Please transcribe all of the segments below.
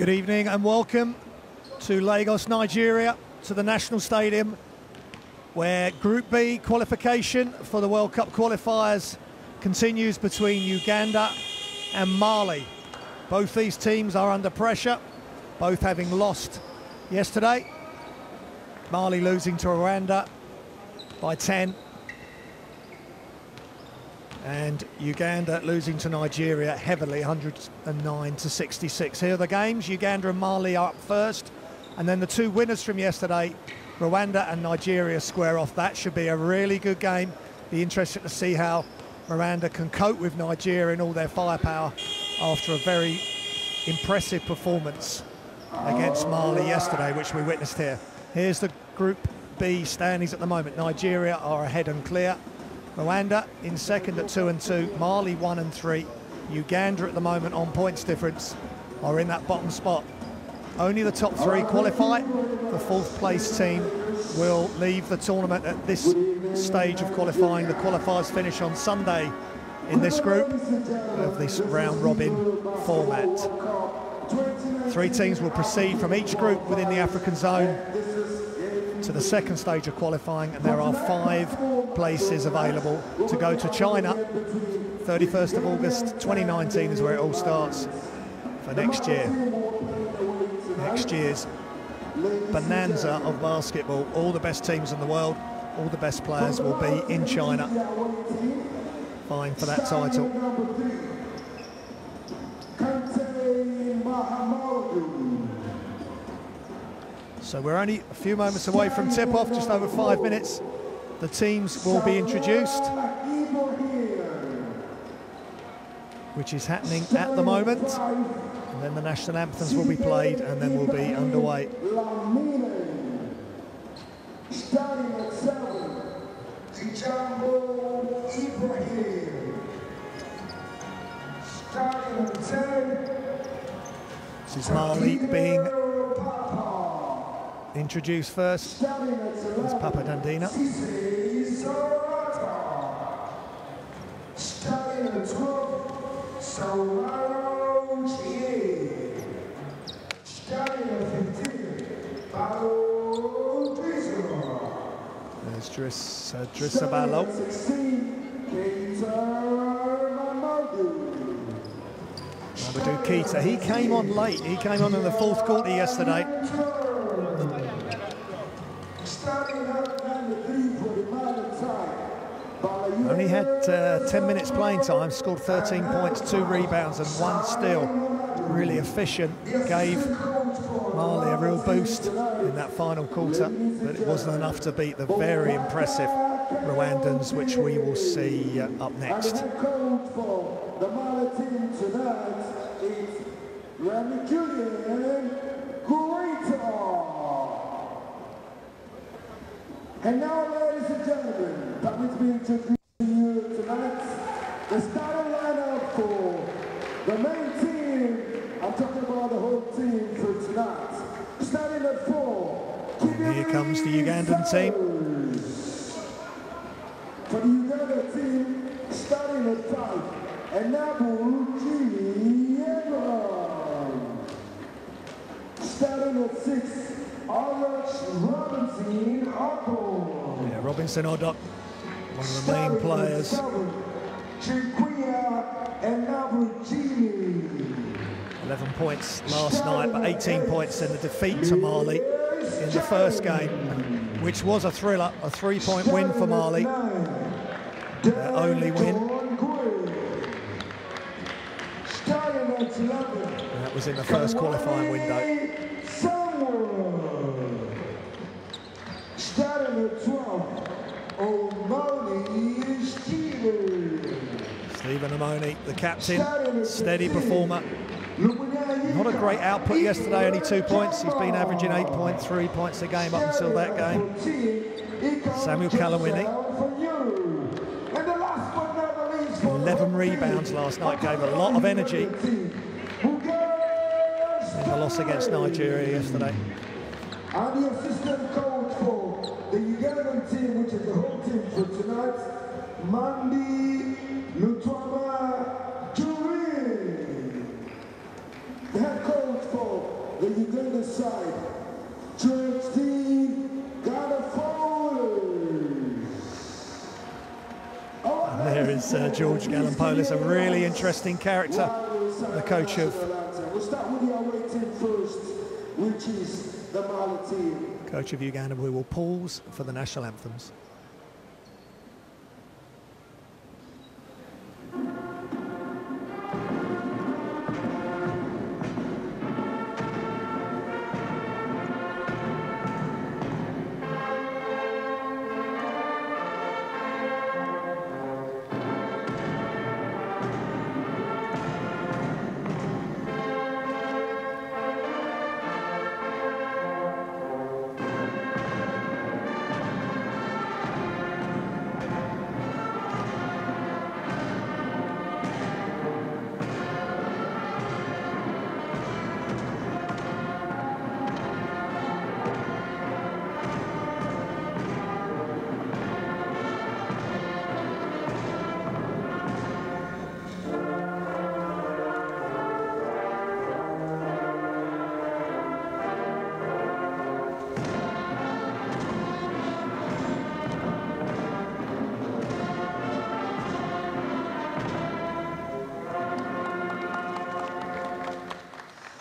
Good evening and welcome to Lagos, Nigeria, to the National Stadium, where Group B qualification for the World Cup qualifiers continues between Uganda and Mali. Both these teams are under pressure, both having lost yesterday. Mali losing to Rwanda by 10. And Uganda losing to Nigeria heavily, 109 to 66. Here are the games. Uganda and Mali are up first, and then the two winners from yesterday, Rwanda and Nigeria, square off. That should be a really good game. Be interested to see how Rwanda can cope with Nigeria and all their firepower after a very impressive performance against Mali yesterday, which we witnessed here. Here's the Group B standings at the moment. Nigeria are ahead and clear. Rwanda in second at 2 and 2, Mali 1 and 3. Uganda at the moment on points difference are in that bottom spot. Only the top three qualify. The fourth place team will leave the tournament at this stage of qualifying. The qualifiers finish on Sunday in this group of this round robin format. 3 teams will proceed from each group within the African zone to the second stage of qualifying, and there are 5 places available to go to China. 31st of August 2019 is where it all starts for next year. Next year's bonanza of basketball. All the best teams in the world, all the best players will be in China vying for that title. So we're only a few moments away from tip-off, just over 5 minutes. The teams will be introduced, which is happening at the moment. And then the national anthems will be played, and then we'll be underway. Starting at 7, starting at 10. This is Mali being introduced first. There's Papa Dandina. Starting at 12, starting at 15, There's Drissa Ballo. Mamadou Keita. He came on late. He came on in the fourth quarter yesterday. Only had 10 minutes playing time, scored 13 points, 2 rebounds and 1 steal. Really efficient, gave Mali a real boost in that final quarter, but it wasn't enough to beat the very impressive Rwandans, which we will see up next. And now, ladies and gentlemen, permit me to introduce you tonight the starting lineup for the main team. I'm talking about the whole team for tonight. Starting at 4. Here comes the Ugandan team. For the Ugandan team, starting at 5, Enabu G. Starting at 6. Yeah, Robinson Odok, one of the main players. 11 points last night, but 18 points in the defeat to Mali in the first game, which was a thriller, a 3-point win for Mali. Their only win. And that was in the first qualifying window. Starting at 12, Omoni Stephen Omoni, the captain, steady performer. Not a great output yesterday, only 2 points. He's been averaging 8.3 points a game up until that game. Samuel Kalawini, 11 rebounds last night, gave a lot of energy in the loss against Nigeria yesterday. And the assistant coach for the Ugandan team, which is the whole team for tonight, Mandi Lutwama Juri. The head coach for Uganda side, George And there is George Gallimpoulos, a really interesting character, the coach of... We'll start with the away team first, which is the Mali team. Coach of Uganda, we will pause for the national anthems.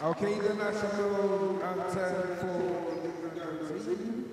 Okay, the national anthem for the Uganda team.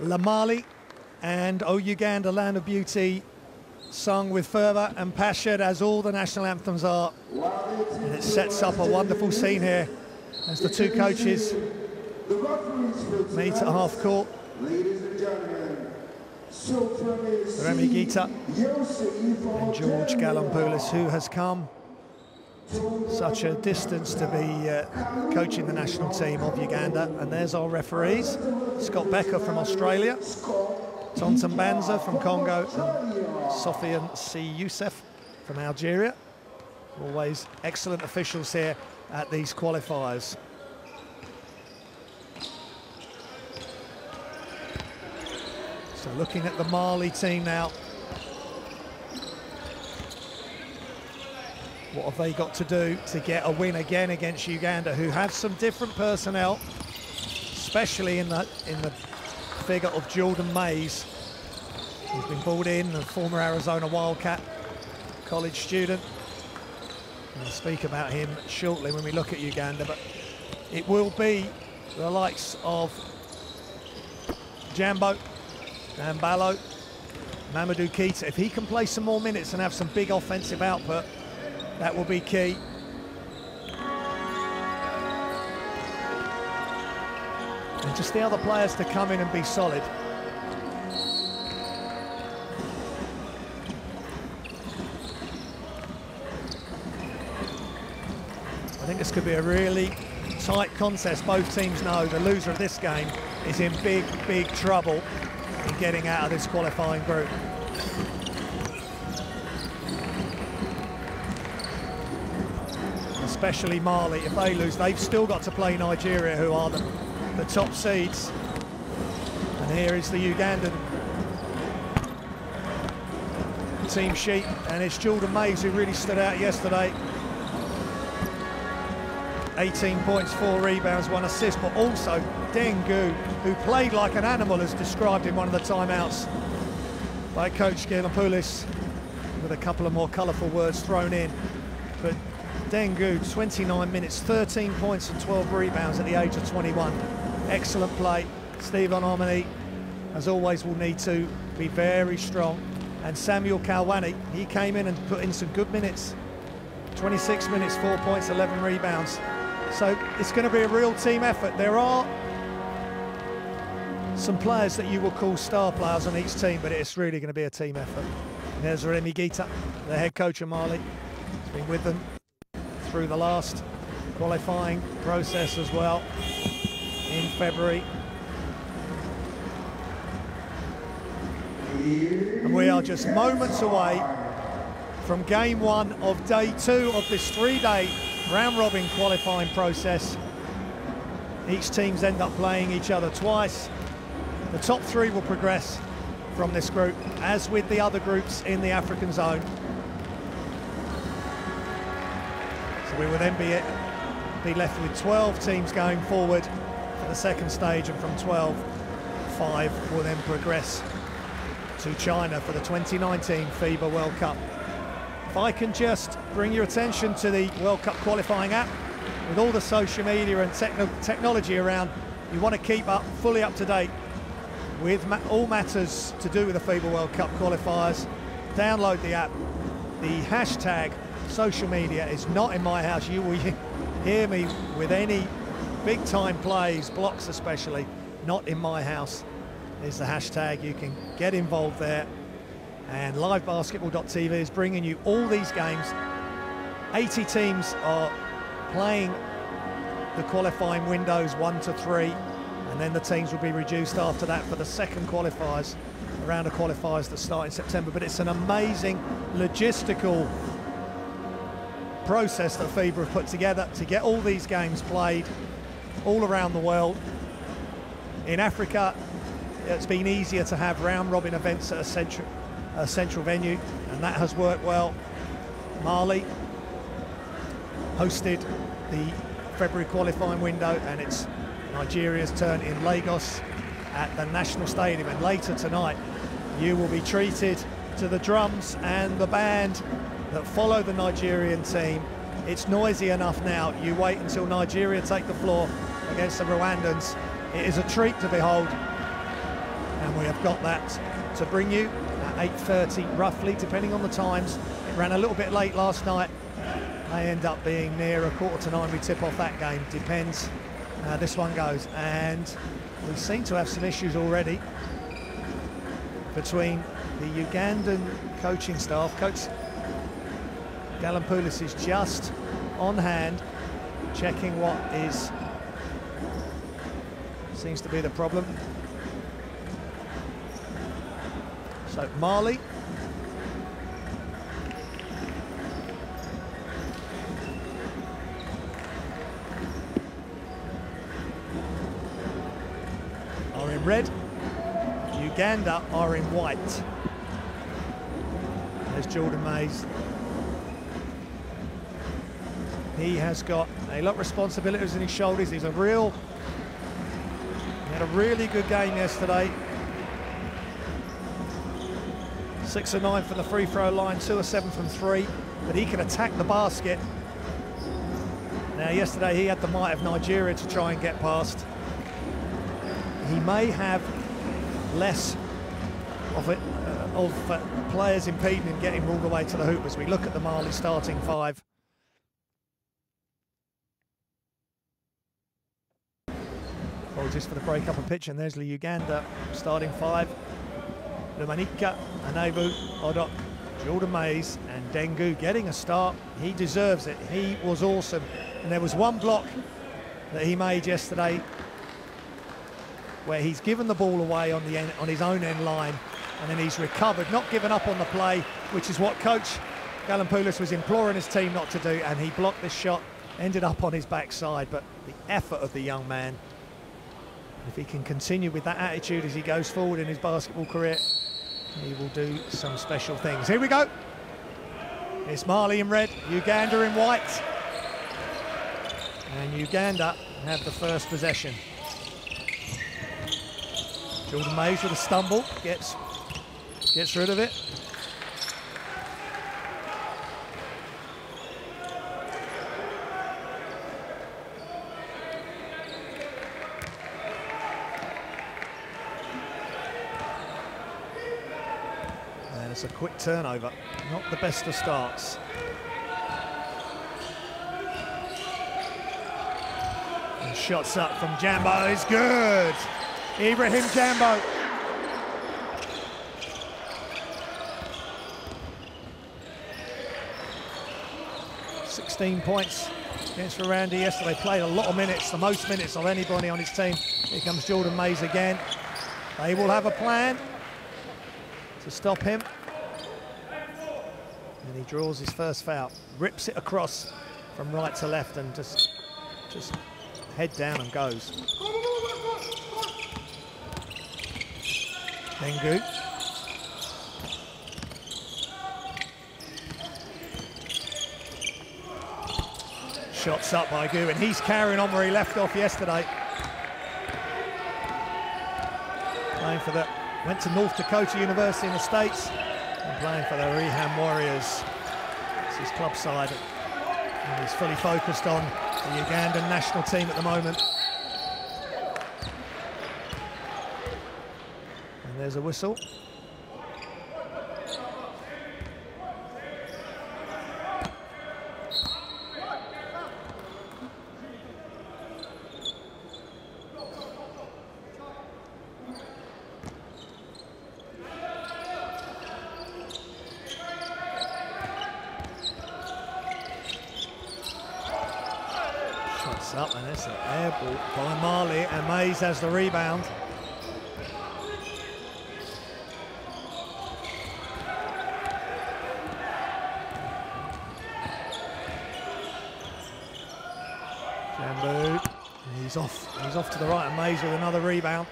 La Mali and O Uganda, Land of Beauty, sung with fervour and passion, as all the national anthems are. And it sets up a wonderful scene here as the two coaches meet at half court. Remy Gita and George Gallimpoulos, who has come such a distance to be coaching the national team of Uganda. And there's our referees, Scott Becker from Australia, Tonton Banza from Congo, and Sofian C. Youssef from Algeria. Always excellent officials here at these qualifiers. So looking at the Mali team now. What have they got to do to get a win again against Uganda, who have some different personnel, especially in the figure of Jordan Mays, who's been brought in, a former Arizona Wildcat college student. We'll speak about him shortly when we look at Uganda, but it will be the likes of Jambo, Mbalo, Mamadou Keita. If he can play some more minutes and have some big offensive output, that will be key. And just the other players to come in and be solid. I think this could be a really tight contest. Both teams know the loser of this game is in big, big trouble in getting out of this qualifying group. Especially Mali. If they lose, they've still got to play Nigeria, who are the top seeds. And here is the Ugandan team sheet, and it's Jordan Mays who really stood out yesterday. 18 points, 4 rebounds, 1 assist, but also Dengu, who played like an animal, as described in one of the timeouts by Coach Gallimpoulos. with a couple of more colourful words thrown in. But Dengu, 29 minutes, 13 points and 12 rebounds at the age of 21. Excellent play. Stephen Omani, as always, will need to be very strong. And Samuel Kalwani, he came in and put in some good minutes. 26 minutes, 4 points, 11 rebounds. So it's going to be a real team effort. There are some players that you will call star players on each team, but it's really going to be a team effort. And there's Remy Gita, the head coach of Mali. He's been with them through the last qualifying process as well in February. And we are just moments away from game one of day two of this three-day round-robin qualifying process. Each teams end up playing each other twice. The top three will progress from this group, as with the other groups in the African zone. So we will then be left with 12 teams going forward for the second stage, and from 12, 5 will then progress to China for the 2019 FIBA World Cup. If I can just bring your attention to the World Cup qualifying app, with all the social media and technology around, you want to keep fully up to date with all matters to do with the FIBA World Cup qualifiers. Download the app. The hashtag social media is not in my house. You will hear me with any big time plays, blocks especially, not in my house is the hashtag. You can get involved there. And livebasketball.tv is bringing you all these games. 80 teams are playing the qualifying windows 1 to 3, and then the teams will be reduced after that for the second qualifiers, a round of qualifiers that start in September. But it's an amazing logistical process that FIBA have put together to get all these games played all around the world. In Africa, it's been easier to have round-robin events at a central venue, and that has worked well. Mali hosted the February qualifying window, and it's Nigeria's turn in Lagos at the National Stadium. And later tonight, you will be treated to the drums and the band that follow the Nigerian team. It's noisy enough now. You wait until Nigeria take the floor against the Rwandans. It is a treat to behold, and we have got that to bring you at 8:30 roughly, depending on the times. It ran a little bit late last night. May end up being near 8:45 we tip off that game. Depends how this one goes. And we seem to have some issues already between the Ugandan coaching staff. Coach Galampoulis is just on hand, checking what seems to be the problem. So Mali are in red, Uganda are in white. There's Jordan Mays. He has got a lot of responsibilities on his shoulders. He had a really good game yesterday. 6 of 9 from the free throw line, 2 of 7 from 3, but he can attack the basket. Now yesterday he had the might of Nigeria to try and get past. He may have less of players impeding him getting all the way to the hoop as we look at the Mali starting 5. Apologies for the break up on pitch, and there's the Uganda starting 5. Lumanika, Anebu, Odok, Jordan Mays and Dengu getting a start. He deserves it. He was awesome. And there was one block that he made yesterday where he's given the ball away on his own end line, and then he's recovered, not given up on the play, which is what Coach Galampoulis was imploring his team not to do, and he blocked this shot, ended up on his backside. But the effort of the young man, if he can continue with that attitude as he goes forward in his basketball career, he will do some special things. Here we go. It's Mali in red, Uganda in white. And Uganda have the first possession. Jordan Mays with a stumble, gets rid of it. That's a quick turnover. Not the best of starts. And shots up from Jambo is good. Ibrahim Jambo. 16 points against Rwanda yesterday. Played a lot of minutes, the most minutes of anybody on his team. Here comes Jordan Mays again. They will have a plan to stop him. And he draws his first foul. Rips it across from right to left and just head down and goes. Dengu. Shots up by Gu, and he's carrying on where he left off yesterday. Playing for the, went to North Dakota University in the States, and playing for the Reham Warriors. It's his club side, and he's fully focused on the Ugandan national team at the moment. And there's a whistle. Up, and it's an air ball by Mali, and Mays has the rebound. Jambu, he's off to the right, and Mays with another rebound.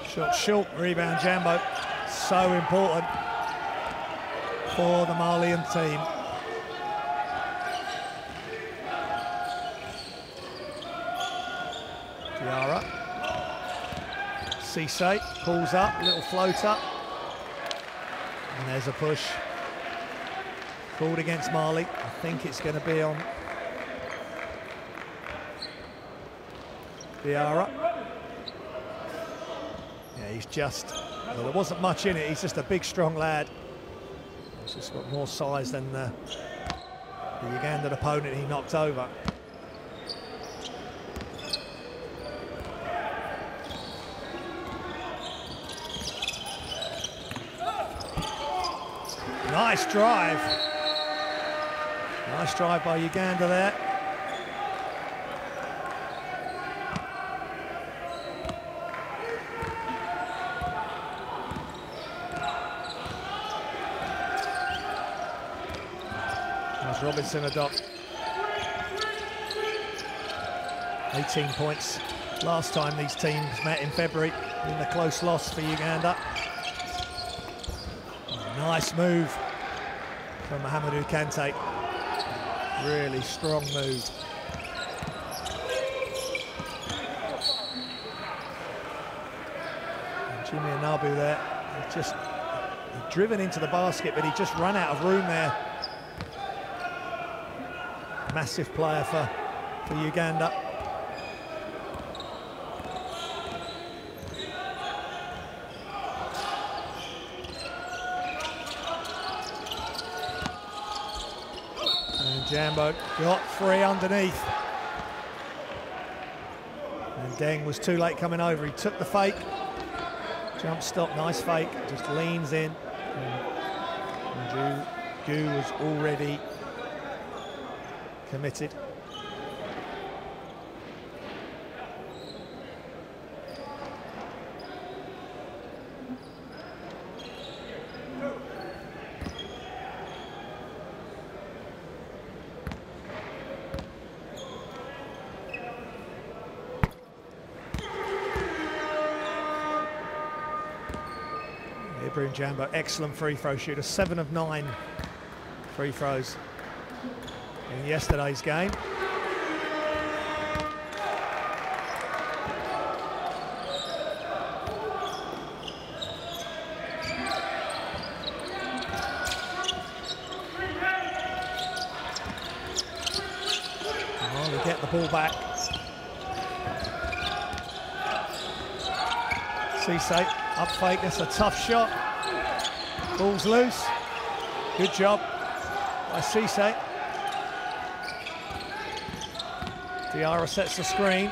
Shot short, rebound Jambo. So important for the Malian team. Cisse pulls up, little floater, and there's a push called against Mali. I think it's going to be on Diarra. Yeah, he's just, well, there wasn't much in it. He's just a big, strong lad. He's just got more size than the Ugandan opponent he knocked over. Nice drive. Nice drive by Uganda there. There's Robinson a dot. 18 points last time these teams met in February in the close loss for Uganda. Nice move from Mohamedou Kante. Really strong move. And Jimmy Anabu there, he driven into the basket, but he just ran out of room there. Massive player for Uganda. Jambo got free underneath. And Deng was too late coming over. He took the fake. Jump stop, nice fake. Just leans in. And Gu was already committed. Ibrahim Jambo, excellent free throw shooter, 7 of 9 free throws in yesterday's game. Mali get the ball back. Cisse, up fake, that's a tough shot. Ball's loose. Good job by Cisse. Diarra sets the screen.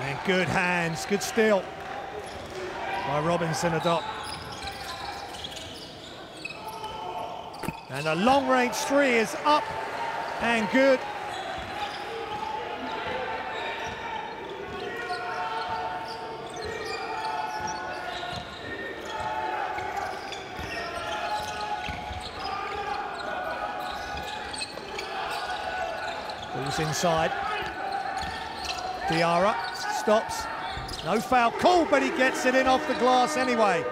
And good hands, good steal by Robinson-Adop. And a long-range three is up and good. Ball's inside. Diarra stops. No foul call, but he gets it in off the glass anyway.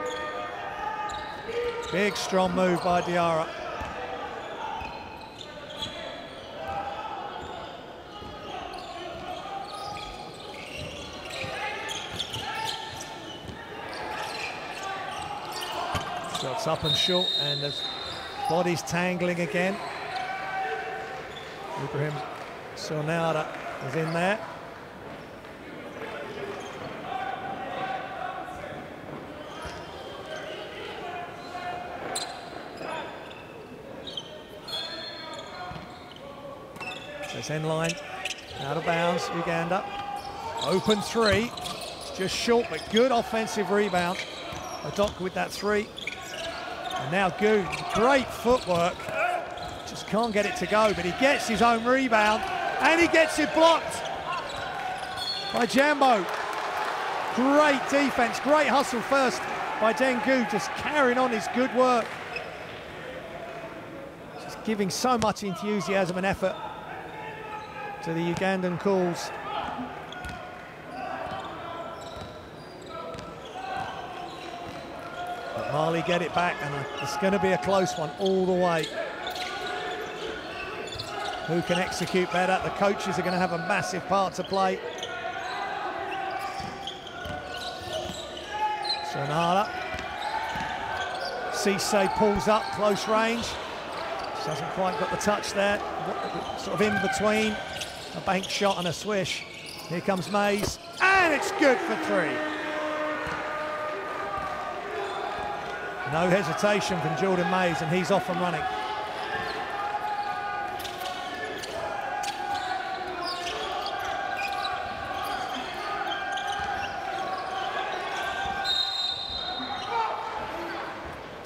Big, strong move by Diarra. Shots up and short, and the body's tangling again. Ibrahim Sonada is in there. It's end line, out of bounds, Uganda. Open three, just short, but good offensive rebound. Adok with that three. And now Gu, great footwork. Just can't get it to go, but he gets his own rebound, and he gets it blocked by Jambo. Great defense, great hustle first by Dengu, just carrying on his good work. Just giving so much enthusiasm and effort to the Ugandan calls. But Mali get it back, and it's going to be a close one all the way. Who can execute better? The coaches are going to have a massive part to play. Sonala. Cisse pulls up, close range. Just hasn't quite got the touch there. Sort of in between a bank shot and a swish. Here comes Mays, and it's good for three. No hesitation from Jordan Mays, and he's off and running.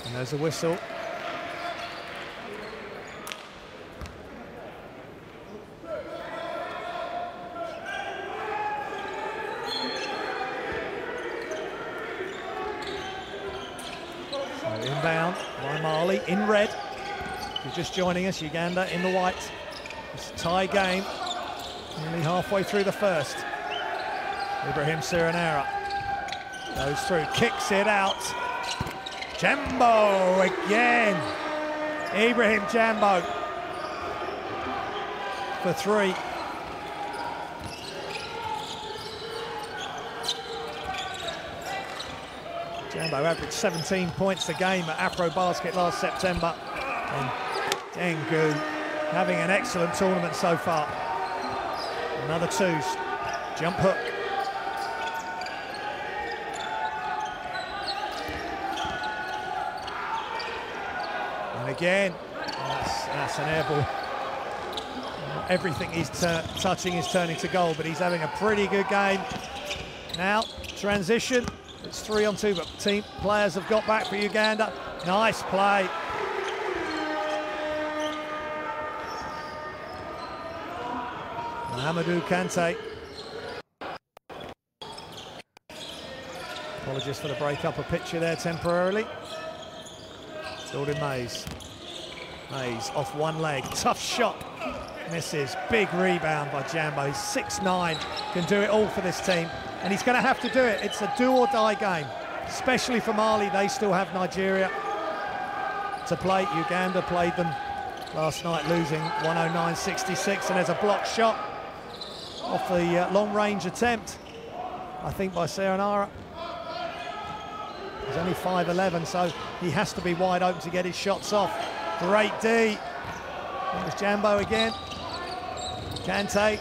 And there's a whistle. Inbound by Mali in red. If you're just joining us, Uganda in the white. It's a tie game, nearly halfway through the first. Ibrahim Siranera goes through, kicks it out. Jambo again. Ibrahim Jambo for three. Jambo averaged 17 points a game at Afro Basket last September. And Dengu having an excellent tournament so far. Another twos. Jump hook. And again, that's an air ball. Everything he's touching is turning to goal, but he's having a pretty good game. Now, transition. It's 3-on-2, but team players have got back for Uganda. Nice play. Mahamadou Kante. Apologies for the break-up of picture there temporarily. Jordan Mays. Mays off one leg. Tough shot. Misses. Big rebound by Jambo. He's 6'9", can do it all for this team. And he's going to have to do it. It's a do-or-die game, especially for Mali. They still have Nigeria to play. Uganda played them last night, losing 109-66. And there's a blocked shot off the long-range attempt, I think, by Serenara. He's only 5'11", so he has to be wide open to get his shots off. Great D. There's Jambo again. Kante.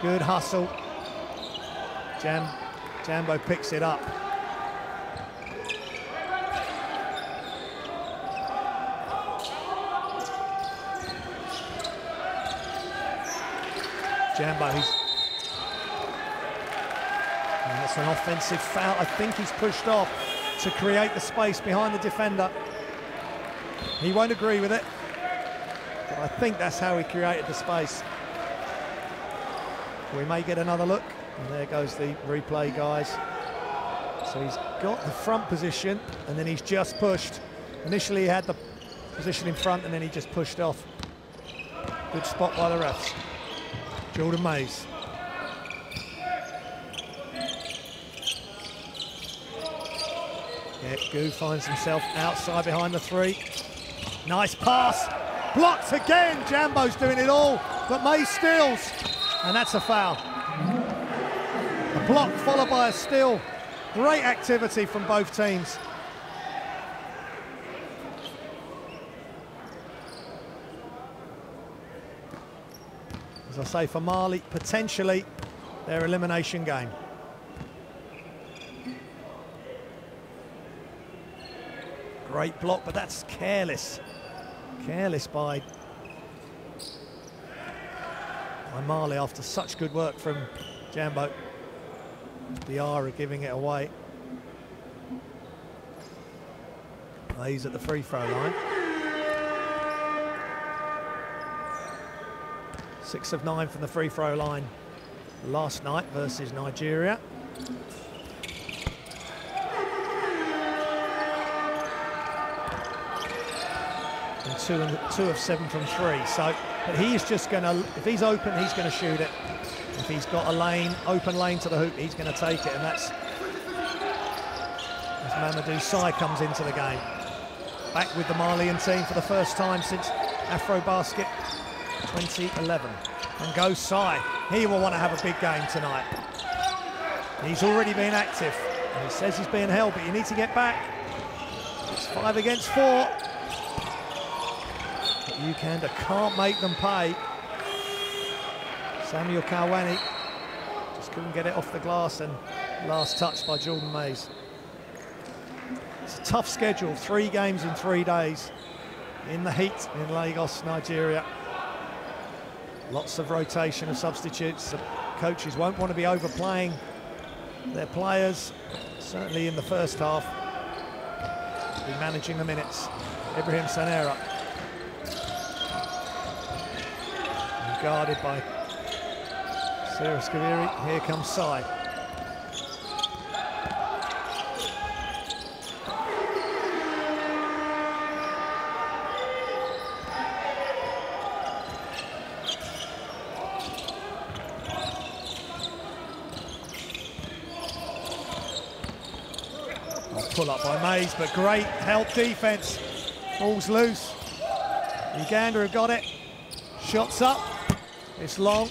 Good hustle. Jambo picks it up. Jambo, and that's an offensive foul. I think he's pushed off to create the space behind the defender. He won't agree with it, but I think that's how he created the space. We may get another look, and there goes the replay, guys. So he's got the front position, and then he's just pushed. Initially he had the position in front, and then he just pushed off. Good spot by the refs. Jordan Mays. Yeah, Gu finds himself outside behind the three. Nice pass. Blocked again. Jambo's doing it all, but Mays steals. And that's a foul. A block followed by a steal. Great activity from both teams. As I say, for Mali, potentially their elimination game. Great block, but that's careless. Careless by Mali after such good work from Jambo. Diarra giving it away. He's at the free throw line. 6 of 9 from the free throw line last night versus Nigeria. And 2 of 7 from 3. So, but he is just going to, if he's open, he's going to shoot it. If he's got a lane, open lane to the hoop, he's going to take it. And that's as Mamadou Sy comes into the game. Back with the Malian team for the first time since AfroBasket 2011. And goes Sy. He will want to have a big game tonight. He's already been active. And he says he's being held, but you need to get back. It's 5 against 4. But Uganda can't make them pay. Samuel Kalwani just couldn't get it off the glass, and last touch by Jordan Mays. It's a tough schedule, 3 games in 3 days in the heat in Lagos, Nigeria. Lots of rotation of substitutes. The coaches won't want to be overplaying their players, certainly in the first half. Be managing the minutes. Ibrahim Sanera. And guarded by Cyrus Kaviri. Here comes Sy. Pull up by Mays, but great help defense. Ball's loose. Uganda have got it. Shots up. It's long.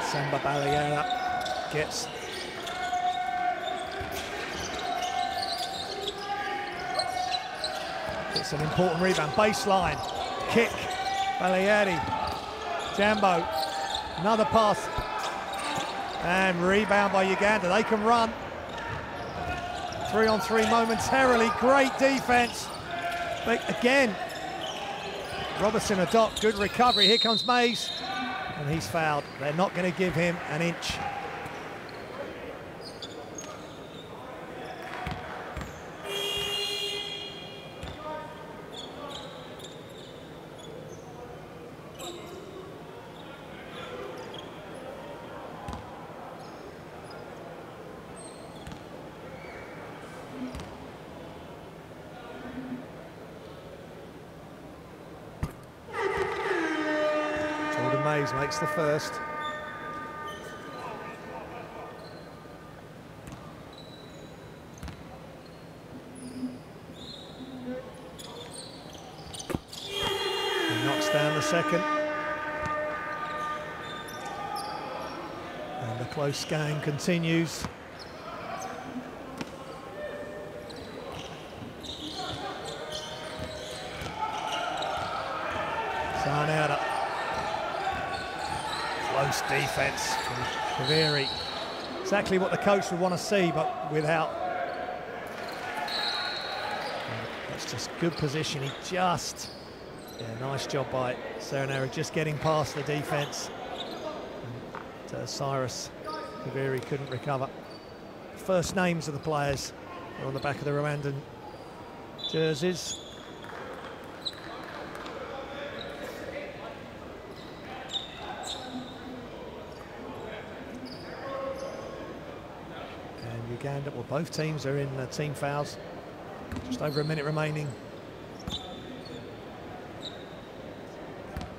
Samba Baliera gets an important rebound. Baseline kick. Balieri, Jambo, another pass, and rebound by Uganda. They can run. 3-on-3 momentarily, great defense. But again, Robertson Adok, good recovery. Here comes Mays, and he's fouled. They're not going to give him an inch. Mays makes the first. He knocks down the second. And the close game continues. Sanera. Close defense from Kaviri. Exactly what the coach would want to see, but without That's just good position. He just, nice job by Serenera, just getting past the defence. And Cyrus Kaviri couldn't recover. First names of the players are on the back of the Rwandan jerseys. And Uganda, well, both teams are in team fouls. Just over a minute remaining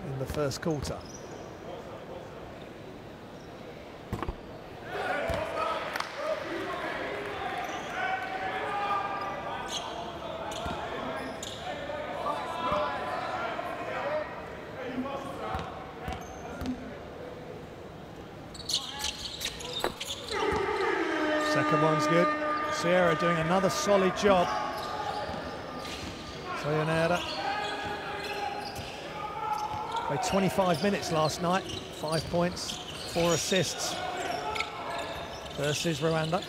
in the first quarter. Second one's good. Sierra doing another solid job. Sayonara. Played 25 minutes last night, 5 points, 4 assists versus Rwanda.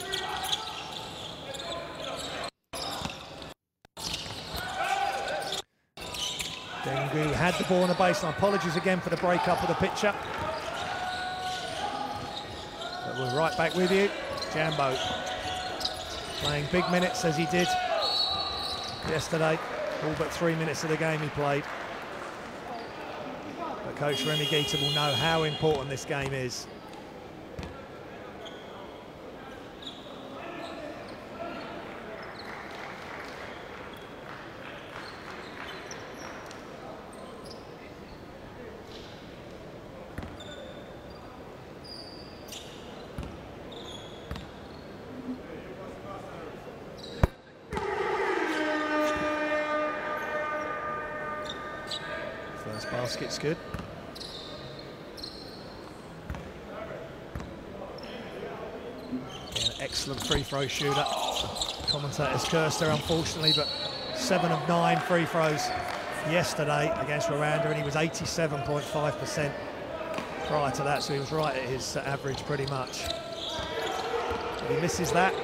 Dengu had the ball on the baseline. Apologies again for the break-up of the picture. But we're right back with you. Jambo playing big minutes as he did yesterday. All but 3 minutes of the game he played. But Coach Remy Gita will know how important this game is. First basket's good. An excellent free throw shooter. Commentators cursed her, unfortunately, but 7 of 9 free throws yesterday against Rwanda, and he was 87.5% prior to that, so he was right at his average pretty much. If he misses that,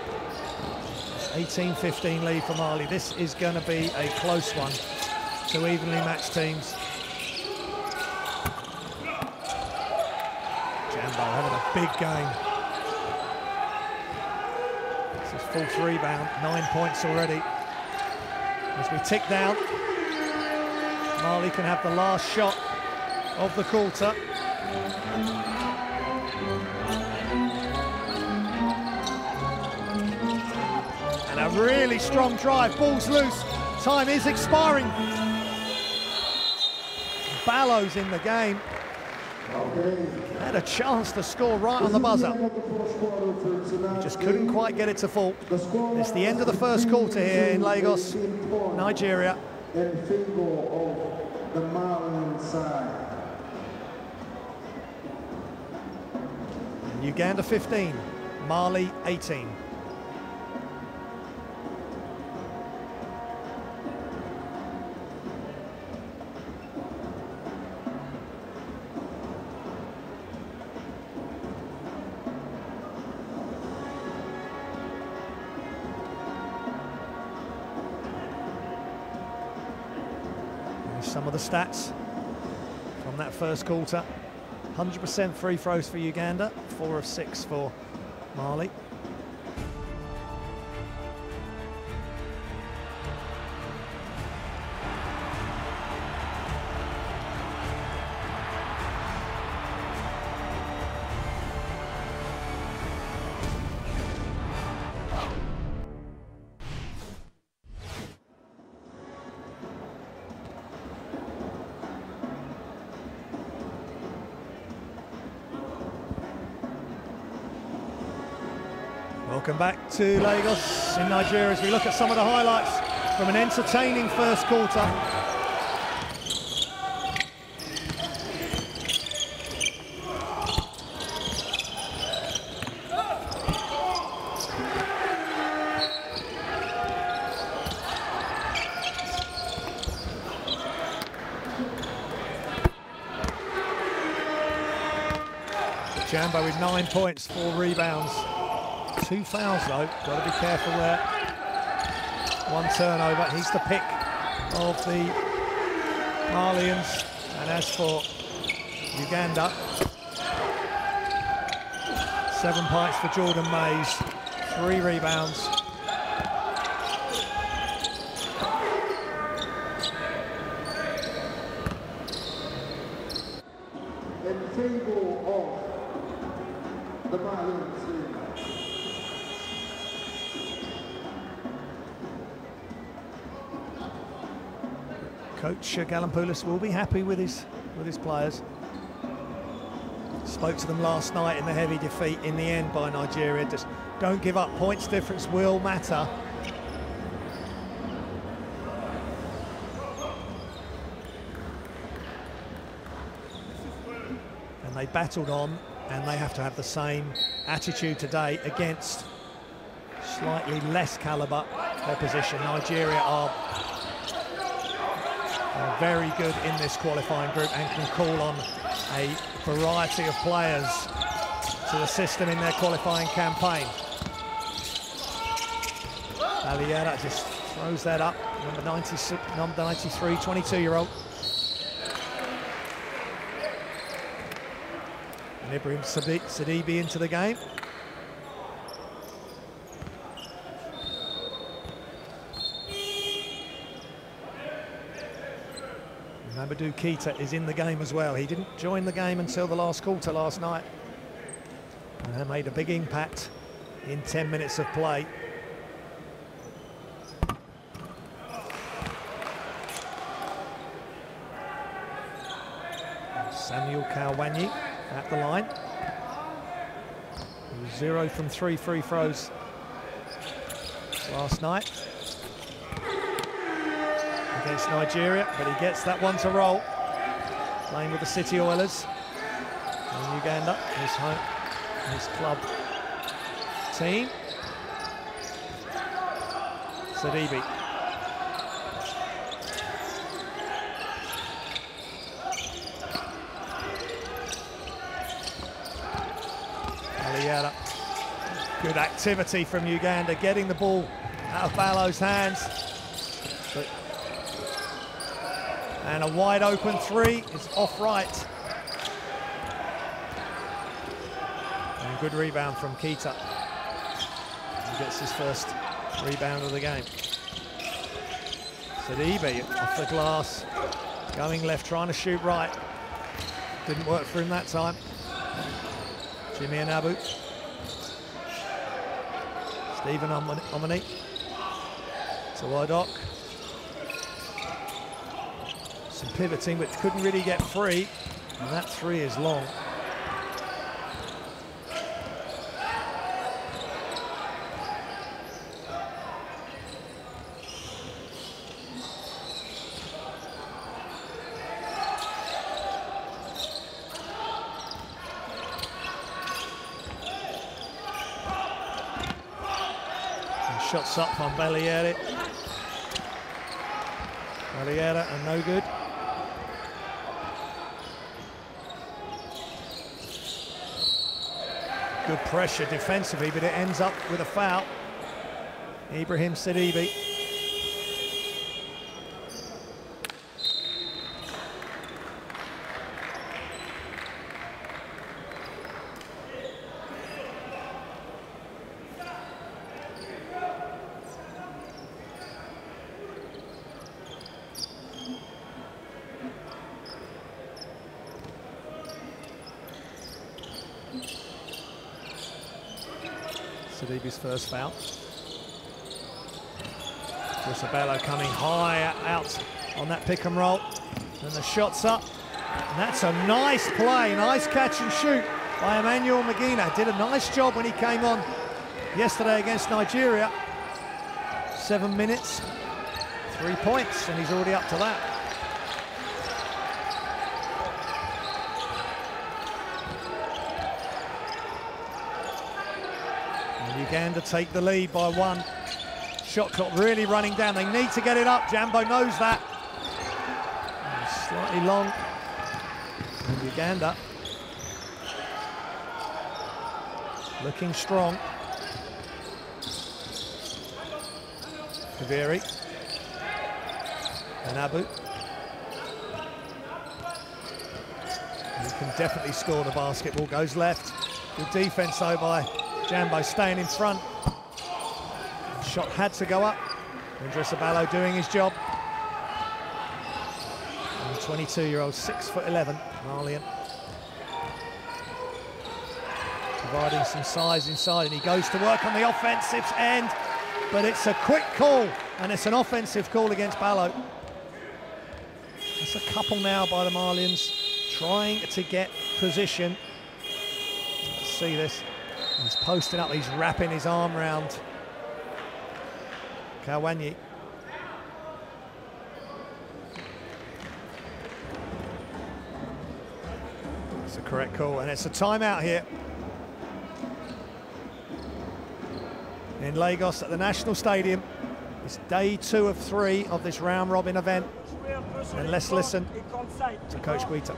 18-15 lead for Mali. This is going to be a close one. Two evenly matched teams. Jambo having a big game. This is fourth rebound, 9 points already. As we tick down, Mali can have the last shot of the quarter. And a really strong drive, ball's loose, time is expiring. Ballows in the game. Had a chance to score right on the buzzer. He just couldn't quite get it to fall. It's the end of the first quarter here in Lagos, Nigeria. In favor of the Malian side. Uganda 15, Mali 18. Some of the stats from that first quarter. 100% free throws for Uganda, 4 of 6 for Mali. Welcome back to Lagos in Nigeria as we look at some of the highlights from an entertaining first quarter. Jambo with 9 points, 4 rebounds. 2 fouls though, got to be careful there. one turnover. He's the pick of the Malians. And as for Uganda, 7 points for Jordan Mays, 3 rebounds. In favor of the Malians. Coach Galampoulos will be happy with his players. Spoke to them last night in the heavy defeat in the end by Nigeria. Just don't give up. Points difference will matter. And they battled on, and they have to have the same attitude today against slightly less calibre opposition. Nigeria are very good in this qualifying group and can call on a variety of players to assist them in their qualifying campaign. Aliera just throws that up, number 93, 22-year-old. And Ibrahim Sidibe into the game. Mamadou Keita is in the game as well. He didn't join the game until the last quarter last night. And made a big impact in 10 minutes of play. Samuel Kawanyi at the line. 0 from 3 free throws last night against Nigeria, but he gets that one to roll. Playing with the City Oilers in Uganda, his club team. Sidibe. Aliera. Good activity from Uganda, getting the ball out of Ballo's hands. And a wide open 3 is off right. And a good rebound from Keita. He gets his first rebound of the game. Sidibe off the glass, going left, trying to shoot right. Didn't work for him that time. Jimmy Anabu. Stephen Omani. To Wadok. Some pivoting, but couldn't really get free. And that 3 is long. And shots up from Belliere. Belliere and no good. Good pressure defensively, but it ends up with a foul. Ibrahim Sidibe. Sidibe's first foul. Bello coming high out on that pick and roll. And the shot's up. And that's a nice play, nice catch and shoot by Emmanuel Magina. Did a nice job when he came on yesterday against Nigeria. 7 minutes, 3 points, and he's already up to that. Uganda take the lead by 1. Shot clock really running down. They need to get it up. Jambo knows that. Slightly long. And Uganda looking strong. Kaviri. And Abu. He can definitely score the basketball. Goes left. Good defense though by Jambo, staying in front. The shot had to go up. Idrissa Ballo doing his job. And the 22-year-old, 6'11", Malian. Providing some size inside, and he goes to work on the offensive end, but it's a quick call, and it's an offensive call against Ballo. It's a couple now by the Malians, trying to get position. Let's see this. He's posting up, he's wrapping his arm round Kawanyi. It's a correct call, and it's a timeout here in Lagos at the National Stadium. It's day 2 of 3 of this round-robin event. And let's listen to Coach Guita.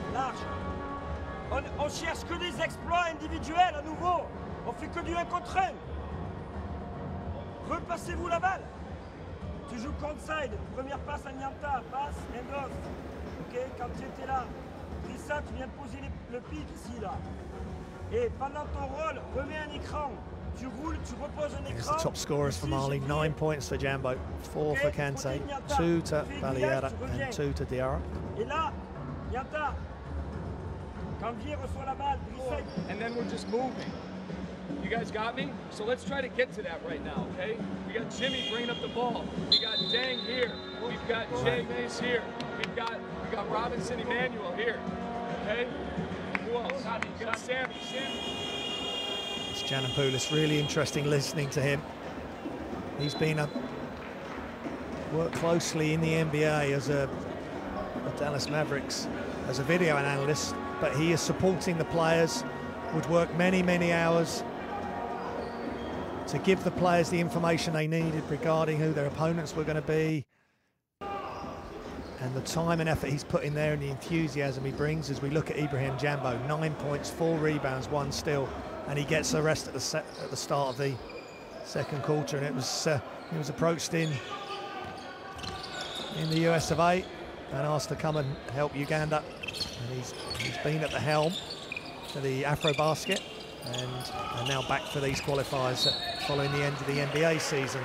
On cherche que des exploits individuels à nouveau. On fait que du 1 contre 1. Repassez-vous la balle. Tu joues contre side. Première passe à Nyanta. Passe, end off. Ok, quand tu étais là. Rissa, tu viens de poser le pic ici, là. Et pendant ton rôle, remets un écran. Tu roules, tu reposes un écran. Here's the top scorers for Mali. 9 points for Jambo, 4 for Kante, 2 to Baliera and 2 to Diarra. Et là, Nyanta. Quand Vier reçoit la balle, and then we're just moving. You guys got me? So let's try to get to that right now, okay? We got Jimmy bringing up the ball. We got Dang here. We've got Jay Mace here. We got Robinson Emmanuel here. Okay? Who else? We got Sammy. It's Giannopoulos. Really interesting listening to him. He's been worked closely in the NBA as a Dallas Mavericks as a video analyst, but he is supporting the players. Would work many hours to give the players the information they needed regarding who their opponents were going to be, and the time and effort he's put in there and the enthusiasm he brings. As we look at Ibrahim Jambo, 9 points, 4 rebounds, 1 steal, and he gets the rest at the start of the second quarter. And it was he was approached in the US of A and asked to come and help Uganda, and he's been at the helm for the Afro Basket, and now back for these qualifiers following the end of the NBA season.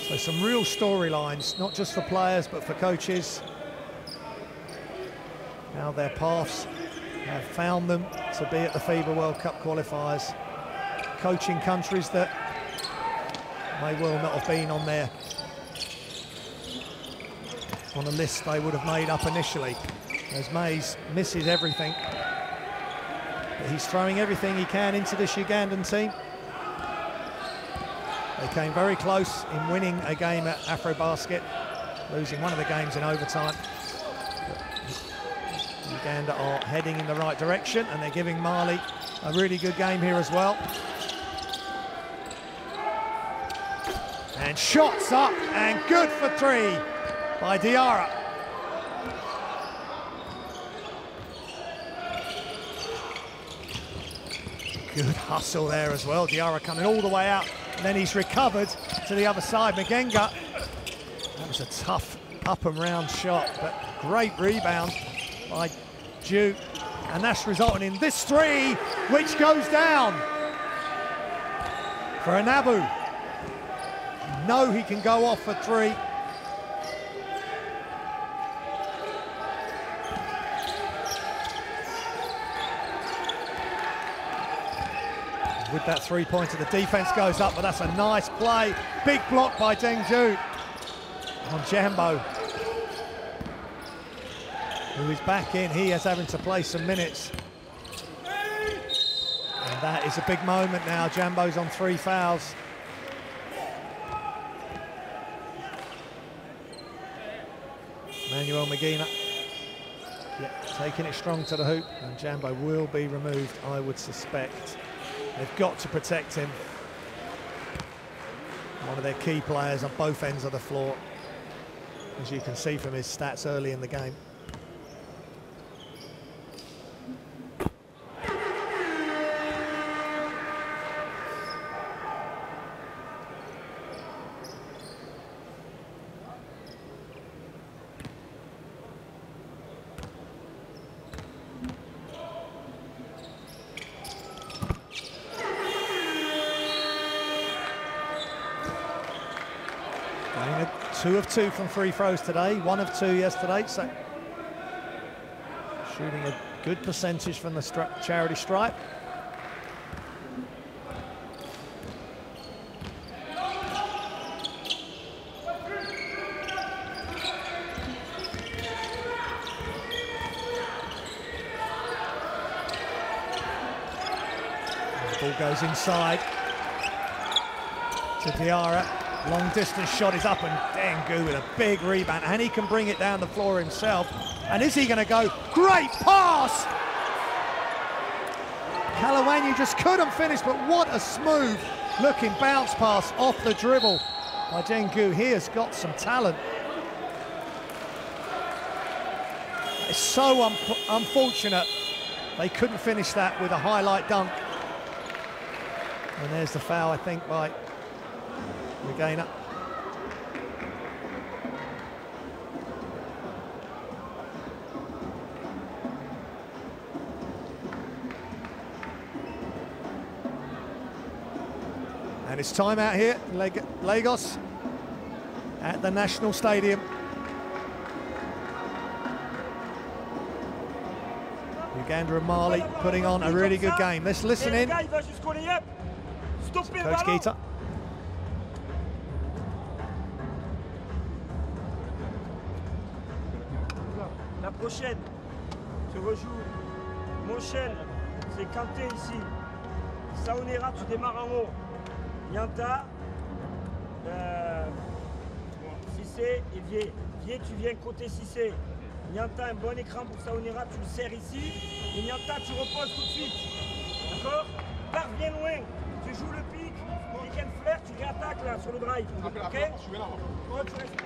So some real storylines, not just for players but for coaches. Now their paths have found them to be at the FIBA World Cup qualifiers, coaching countries that may well not have been on a list they would have made up initially, as Mays misses everything. But he's throwing everything he can into this Ugandan team. They came very close in winning a game at AfroBasket, losing one of the games in overtime. But Uganda are heading in the right direction, and they're giving Mali a really good game here as well. And shots up, and good for 3 by Diarra. Good hustle there as well. Diarra coming all the way out, and then he's recovered to the other side. Magenga, that was a tough up and round shot, but great rebound by Duke, and that's resulting in this 3, which goes down for Anabu. No, he can go off for 3. With that 3-pointer, the defense goes up, but that's a nice play. Big block by Dengju on Jambo, who is back in. He is having to play some minutes. And that is a big moment now. Jambo's on 3 fouls. Manuel Magina, yeah, taking it strong to the hoop, and Jambo will be removed, I would suspect. They've got to protect him. One of their key players on both ends of the floor, as you can see from his stats early in the game. Going 2 of 2 from free throws today, 1 of 2 yesterday, so shooting a good percentage from the charity stripe. The ball goes inside to Diarra. Long distance shot is up, and Dengu with a big rebound, and he can bring it down the floor himself. And is he going to go? Great pass! Kalawanyu just couldn't finish, but what a smooth looking bounce pass off the dribble by Dengu. He has got some talent. It's so unfortunate they couldn't finish that with a highlight dunk. And there's the foul, I think, by Uganda. And it's time out here in Lagos at the National Stadium. Uganda and Mali putting on a really good game. Let's listen in. Coach Guita. La prochaine se rejoue Monchel, c'est Kanté ici. Saonera, tu démarres en haut. Nyanta, Cissé et Vier. Vier, tu viens côté Cissé. Nyanta, un bon écran pour Saonera, tu le serres ici. Et Nyanta, tu reposes tout de suite. D'accord? Pars bien loin. Tu joues le pic. Pick and flair, tu réattaques là sur le drive. Ok? Toi, tu restes.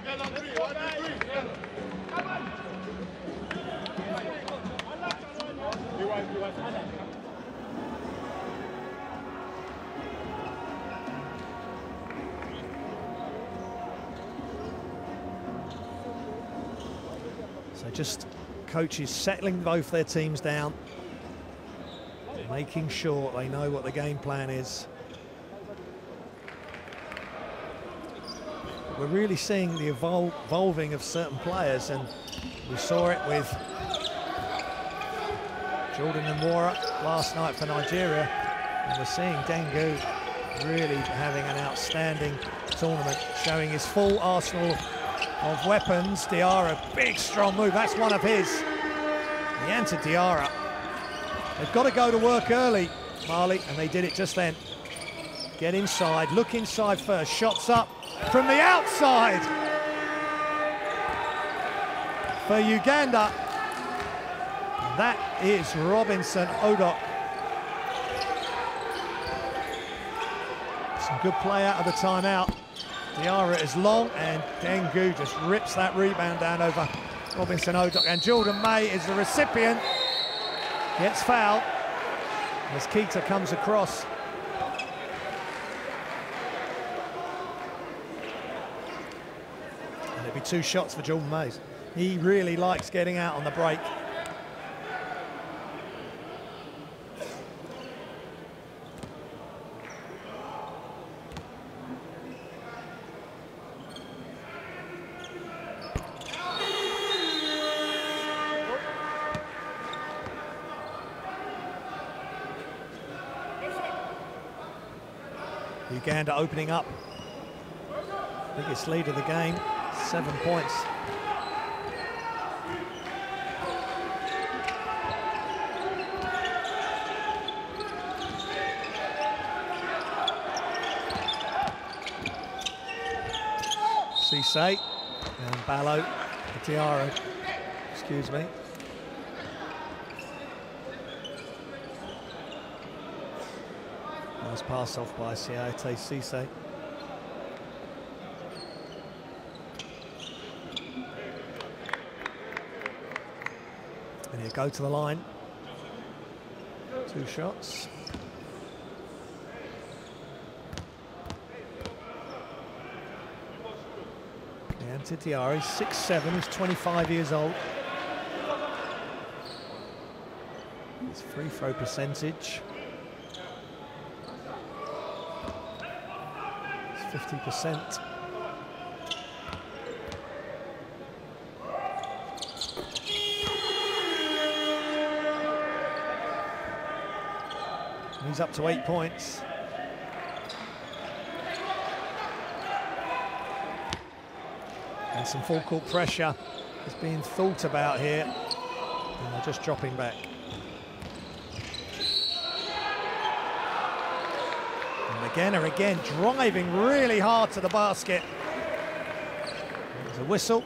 So just coaches settling both their teams down, making sure they know what the game plan is. We're really seeing the evolving of certain players, and we saw it with Jordan Nwora last night for Nigeria, and we're seeing Dengu really having an outstanding tournament, showing his full arsenal of weapons. Diarra, big strong move, that's one of his. Nyanta Diarra. They've got to go to work early, Mali, and they did it just then. Get inside, look inside first, shots up from the outside for Uganda. That is Robinson Odok. Some good play out of the timeout. Diarra is long, and Dengu just rips that rebound down over Robinson Odok. And Jordan May is the recipient. Gets fouled as Keita comes across. And it'll be 2 shots for Jordan May. He really likes getting out on the break. Uganda opening up. Biggest lead of the game, 7 points. Cisse and Ballo, Diarra, excuse me. Nice pass off by Siate Cisse. And he'll go to the line. 2 shots. Nyanta Diarra, he's 6'7", he's 25 years old. His free throw percentage 50%. Brings up to 8 points. And some full court pressure is being thought about here. And they're just dropping back. And again, driving really hard to the basket. There's a whistle.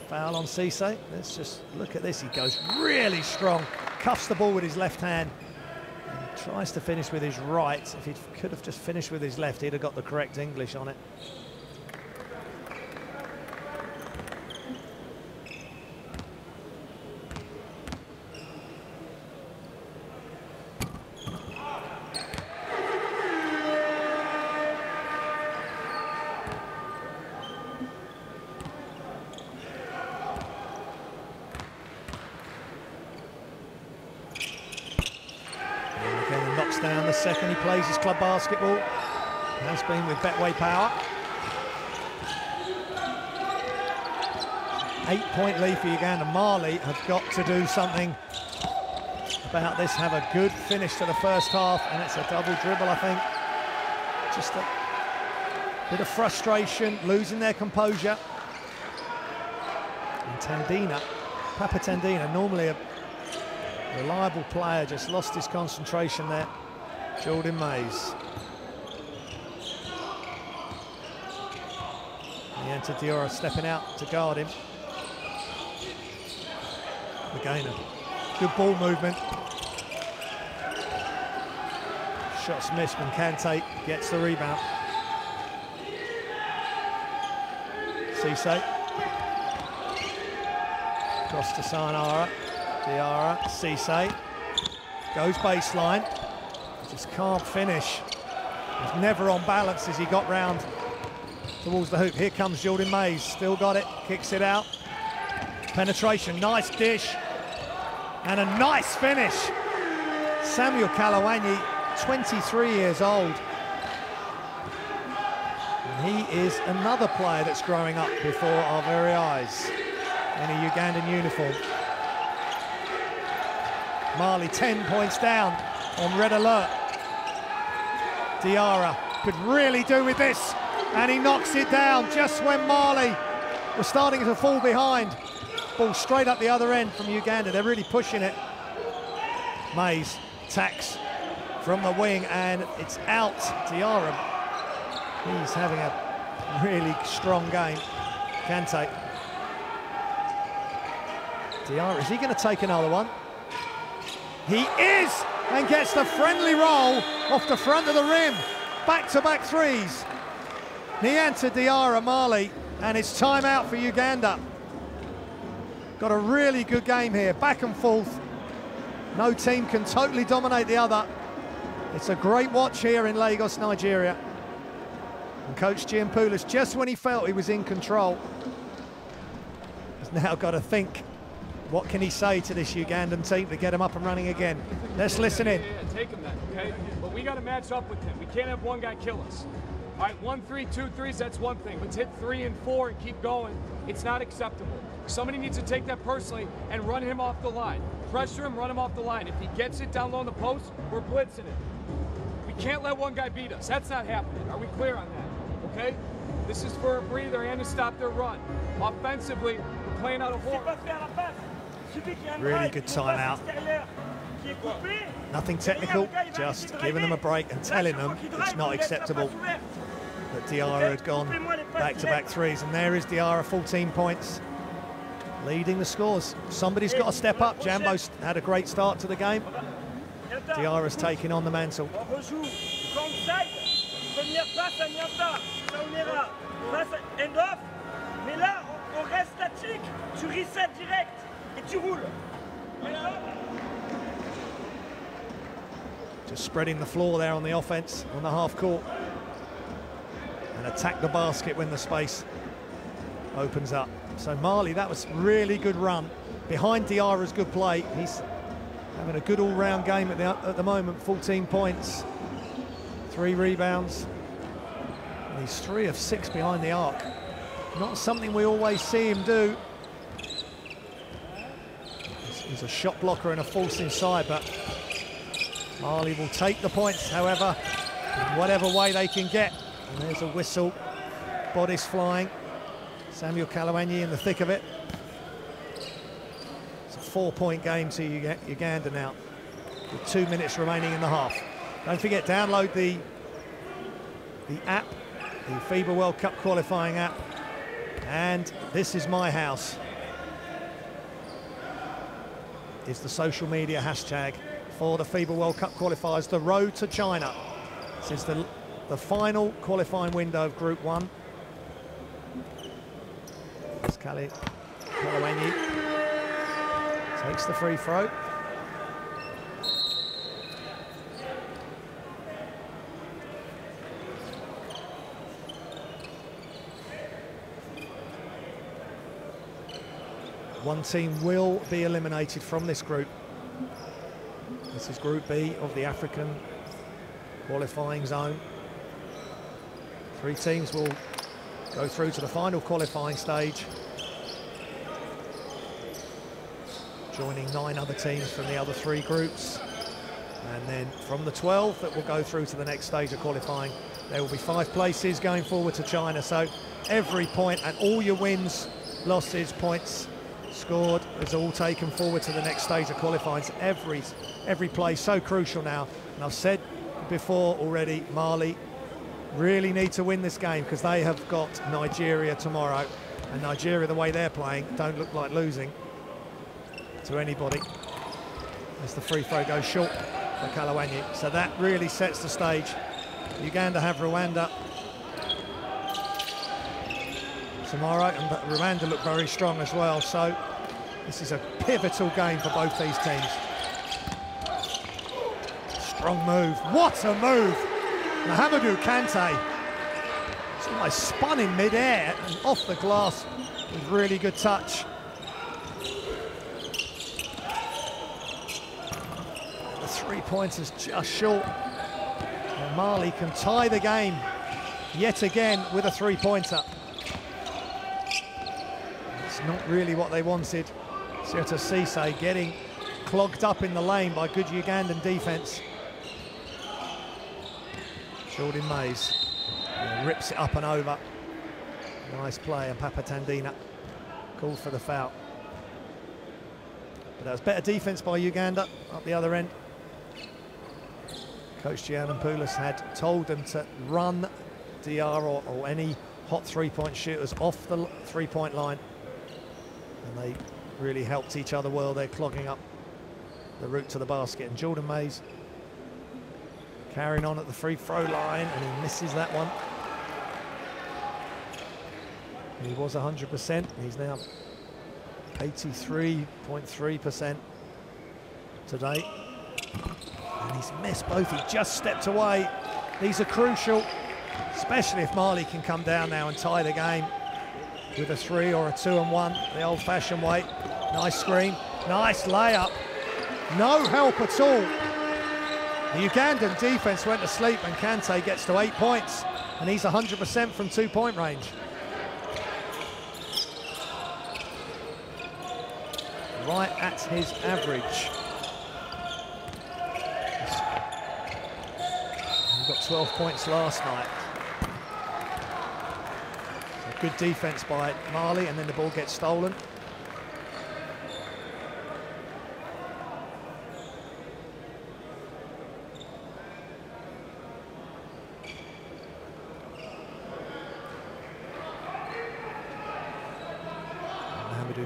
Foul on Cisse. Let's just look at this. He goes really strong. Cuffs the ball with his left hand. And tries to finish with his right. If he could have just finished with his left, he'd have got the correct English on it. Down the second he plays his club basketball. Has been with Betway Power. 8-point lead for Uganda. Mali have got to do something about this, have a good finish to the first half, and it's a double dribble, I think. Just a bit of frustration, losing their composure. And Tandina, Papa Tandina, normally a reliable player, just lost his concentration there. Jordan Mays. Niente Diora stepping out to guard him. Again, a good ball movement. Shots missed when Kante gets the rebound. Cisse. Cross to Sanara. Diarra, Cisse. Goes baseline. Just can't finish. He's never on balance as he got round towards the hoop. Here comes Jordan Mays, still got it, kicks it out. Penetration, nice dish. And a nice finish. Samuel Kalawanyi, 23 years old. And he is another player that's growing up before our very eyes in a Ugandan uniform. Mali 10 points down on red alert. Diarra could really do with this, and he knocks it down just when Mali was starting to fall behind. Ball straight up the other end from Uganda. They're really pushing it. Mays attacks from the wing, and it's out. Diarra, he's having a really strong game. Kante. Diarra, is he going to take another one? He is, and gets the friendly roll off the front of the rim. Back-to-back threes. Niente Diarra, Mali, and it's time out for Uganda. Got a really good game here, back and forth. No team can totally dominate the other. It's a great watch here in Lagos, Nigeria. And Coach Giampoulos, just when he felt he was in control, has now got to think, what can he say to this Ugandan team to get him up and running again? Let's listen in. Yeah, take him then, okay? But we got to match up with him. We can't have one guy kill us. All right, 1, 3, 2 threes, that's one thing. Let's hit 3 and 4 and keep going. It's not acceptable. Somebody needs to take that personally and run him off the line. Pressure him, run him off the line. If he gets it down low on the post, we're blitzing it. We can't let one guy beat us. That's not happening. Are we clear on that? Okay? This is for a breather and to stop their run. Offensively, we're playing out of horror. Really good timeout. Nothing technical, just giving them a break and telling them it's not acceptable that Diarra had gone back-to-back threes. And there is Diarra, 14 points, leading the scores. Somebody's got to step up. Jambo's had a great start to the game. Diarra's taking on the mantle. Just spreading the floor there on the offense, on the half court. And attack the basket when the space opens up. So Mali, that was really good run. Behind Diarra's good play. He's having a good all-round game at the moment. 14 points, 3 rebounds. And he's 3 of 6 behind the arc. Not something we always see him do. He's a shot blocker and a force inside, but Mali will take the points, however, in whatever way they can get. And there's a whistle, bodies flying. Samuel Kalawanye in the thick of it. It's a 4-point game to Uganda now, with 2 minutes remaining in the half. Don't forget, download the app, the FIBA World Cup qualifying app, and This Is My House is the social media hashtag for the FIBA World Cup qualifiers, the road to China. This is the final qualifying window of Group 1. As Kalawanye takes the free throw. One team will be eliminated from this group. This is Group B of the African qualifying zone. 3 teams will go through to the final qualifying stage, joining 9 other teams from the other 3 groups. And then from the 12 that will go through to the next stage of qualifying, there will be 5 places going forward to China. So every point and all your wins, losses, points scored is all taken forward to the next stage of qualifying. So every play so crucial now. And I've said before already, Mali really need to win this game because they have got Nigeria tomorrow, and Nigeria, the way they're playing, don't look like losing to anybody. As the free throw goes short for Kalawanye. So that really sets the stage. Uganda have Rwanda tomorrow, and Rwanda look very strong as well. So this is a pivotal game for both these teams. Strong move. What a move! Mohamedou Kante. It's almost spun in mid-air and off the glass with really good touch. The 3-pointer's just short. And Mali can tie the game yet again with a 3-pointer. It's not really what they wanted. Seota Cisse getting clogged up in the lane by good Ugandan defence. Jordan Mays rips it up and over. Nice play, and Papa Tandina called for the foul. But that was better defence by Uganda up the other end. Coach Giannampoulos had told them to run DR or any hot 3-point shooters off the 3-point line. And they really helped each other well. They're clogging up the route to the basket. And Jordan Mays carrying on at the free throw line, and he misses that one. He was 100%. He's now 83.3% today. And he's missed both. He just stepped away. These are crucial, especially if Mali can come down now and tie the game with a 3 or a 2-and-1, the old-fashioned way. Nice screen, nice layup. No help at all. The Ugandan defence went to sleep, and Kante gets to 8 points, and he's 100% from 2-point range. Right at his average. He got 12 points last night. So good defence by Mali, and then the ball gets stolen.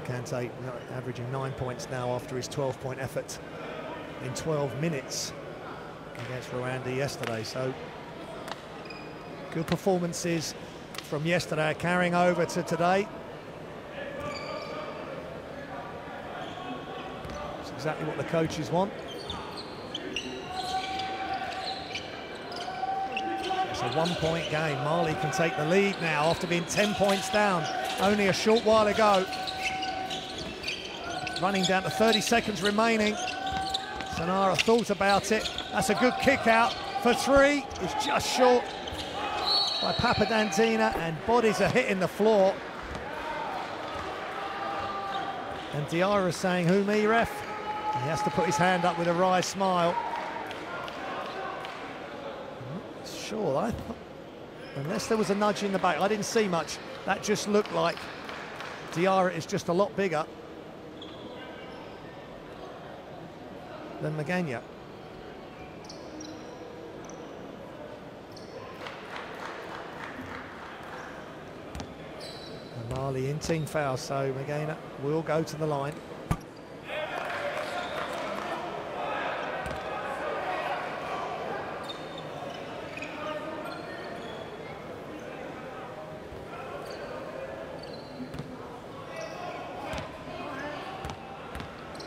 Kante averaging 9 points now after his 12-point effort in 12 minutes against Rwanda yesterday. So good performances from yesterday carrying over to today. It's exactly what the coaches want. It's a 1-point game. Mali can take the lead now after being 10 points down only a short while ago. Running down to 30 seconds remaining. Sonara thought about it. That's a good kick out for 3. It's just short by Papadantina, and bodies are hitting the floor. And Diarra saying, "Who, me, ref?" He has to put his hand up with a wry smile. sure. Unless there was a nudge in the back, I didn't see much. That just looked like Diarra is just a lot bigger than Magana. And Mali in team foul, so Magana will go to the line.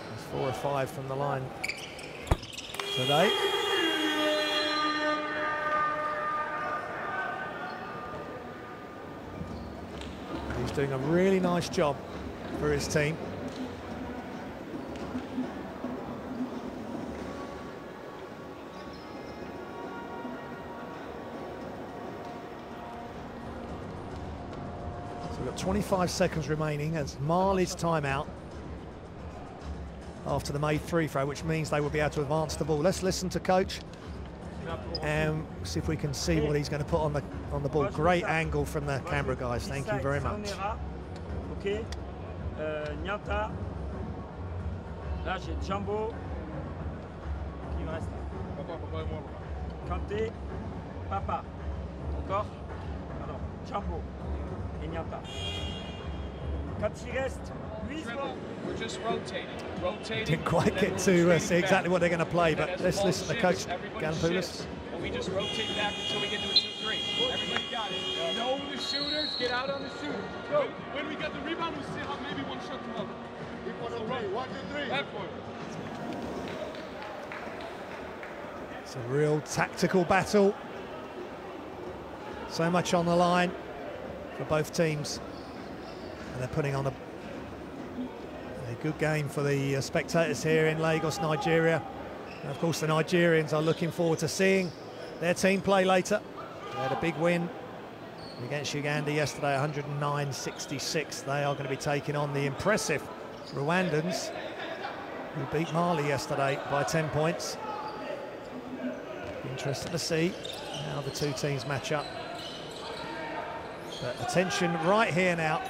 There's 4 or 5 from the line today. He's doing a really nice job for his team. So we've got 25 seconds remaining as Mali's timeout after the made free throw, which means they will be able to advance the ball. Let's listen to coach and see if we can see what he's going to put on the ball. Great angle from the camera guys. Thank you very much. Ok. Nyanta. Là j'ai Jambo. Qui me reste? Papa et moi. Kanté. Papa. Encore? Pardon. Jambo. Et Nyanta. Quand il reste 8 secondes. We're just rotating. Didn't quite get to see exactly what they're going to play, but let's listen to coach Galampoulos. And we just rotate back until we get to a 2-3. Everybody got it. Know the shooters, get out on the shooters. Go. When we get the rebound, we still have maybe one shot to love. 1, 2, 3. That point. It's a real tactical battle. So much on the line for both teams. And they're putting on a good game for the spectators here in Lagos, Nigeria. And of course, the Nigerians are looking forward to seeing their team play later. They had a big win against Uganda yesterday, 109-66. They are going to be taking on the impressive Rwandans, who beat Mali yesterday by 10 points. Interesting to see how the two teams match up. But attention right here now.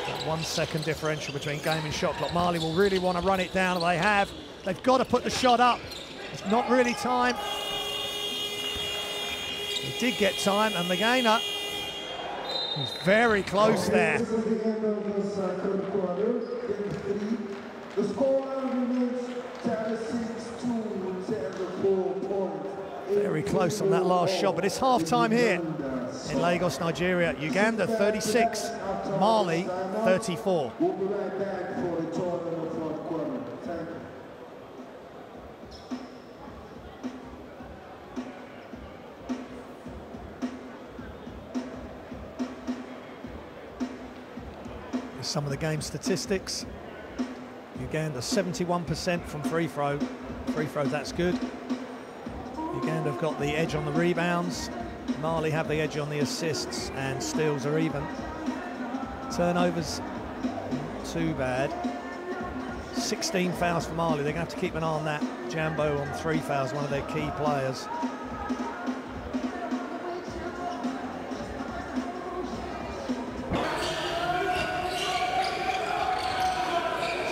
That 1 second differential between game and shot clock. Mali will really want to run it down. They have. They've got to put the shot up. It's not really time. He did get time, and Magana is very close there. This is the end of the third quarter. Game 3. The score remains 36 to 4 points. Very close on that last shot, but it's half-time here in Lagos, Nigeria. Uganda 36, Mali 34. We'll be right back for the tournament of the fourth quarter. Thank you. Here's some of the game statistics. Uganda 71% from free throw. Free throws, that's good. Uganda have got the edge on the rebounds. Mali have the edge on the assists, and steals are even. Turnovers, not too bad. 16 fouls for Mali. They're going to have to keep an eye on that. Jambo on 3 fouls, one of their key players.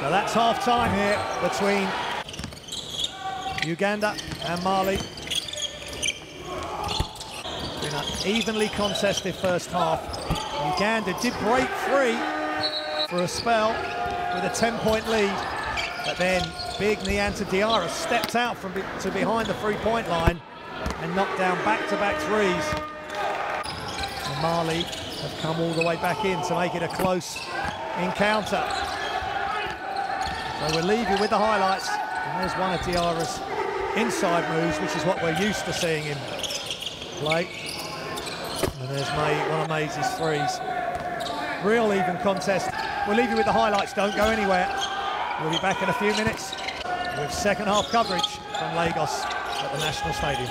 So that's half-time here between Uganda and Mali. Been an evenly contested first half. Uganda did break free for a spell with a 10-point lead, but then big Nyanta Diarra stepped out from to behind the three-point line and knocked down back-to-back threes. And Mali have come all the way back in to make it a close encounter. So we'll leave you with the highlights. And there's one of Diarra's inside moves, which is what we're used to seeing him play. And there's one of Mays' threes. Real even contest. We'll leave you with the highlights. Don't go anywhere. We'll be back in a few minutes with second half coverage from Lagos at the National Stadium.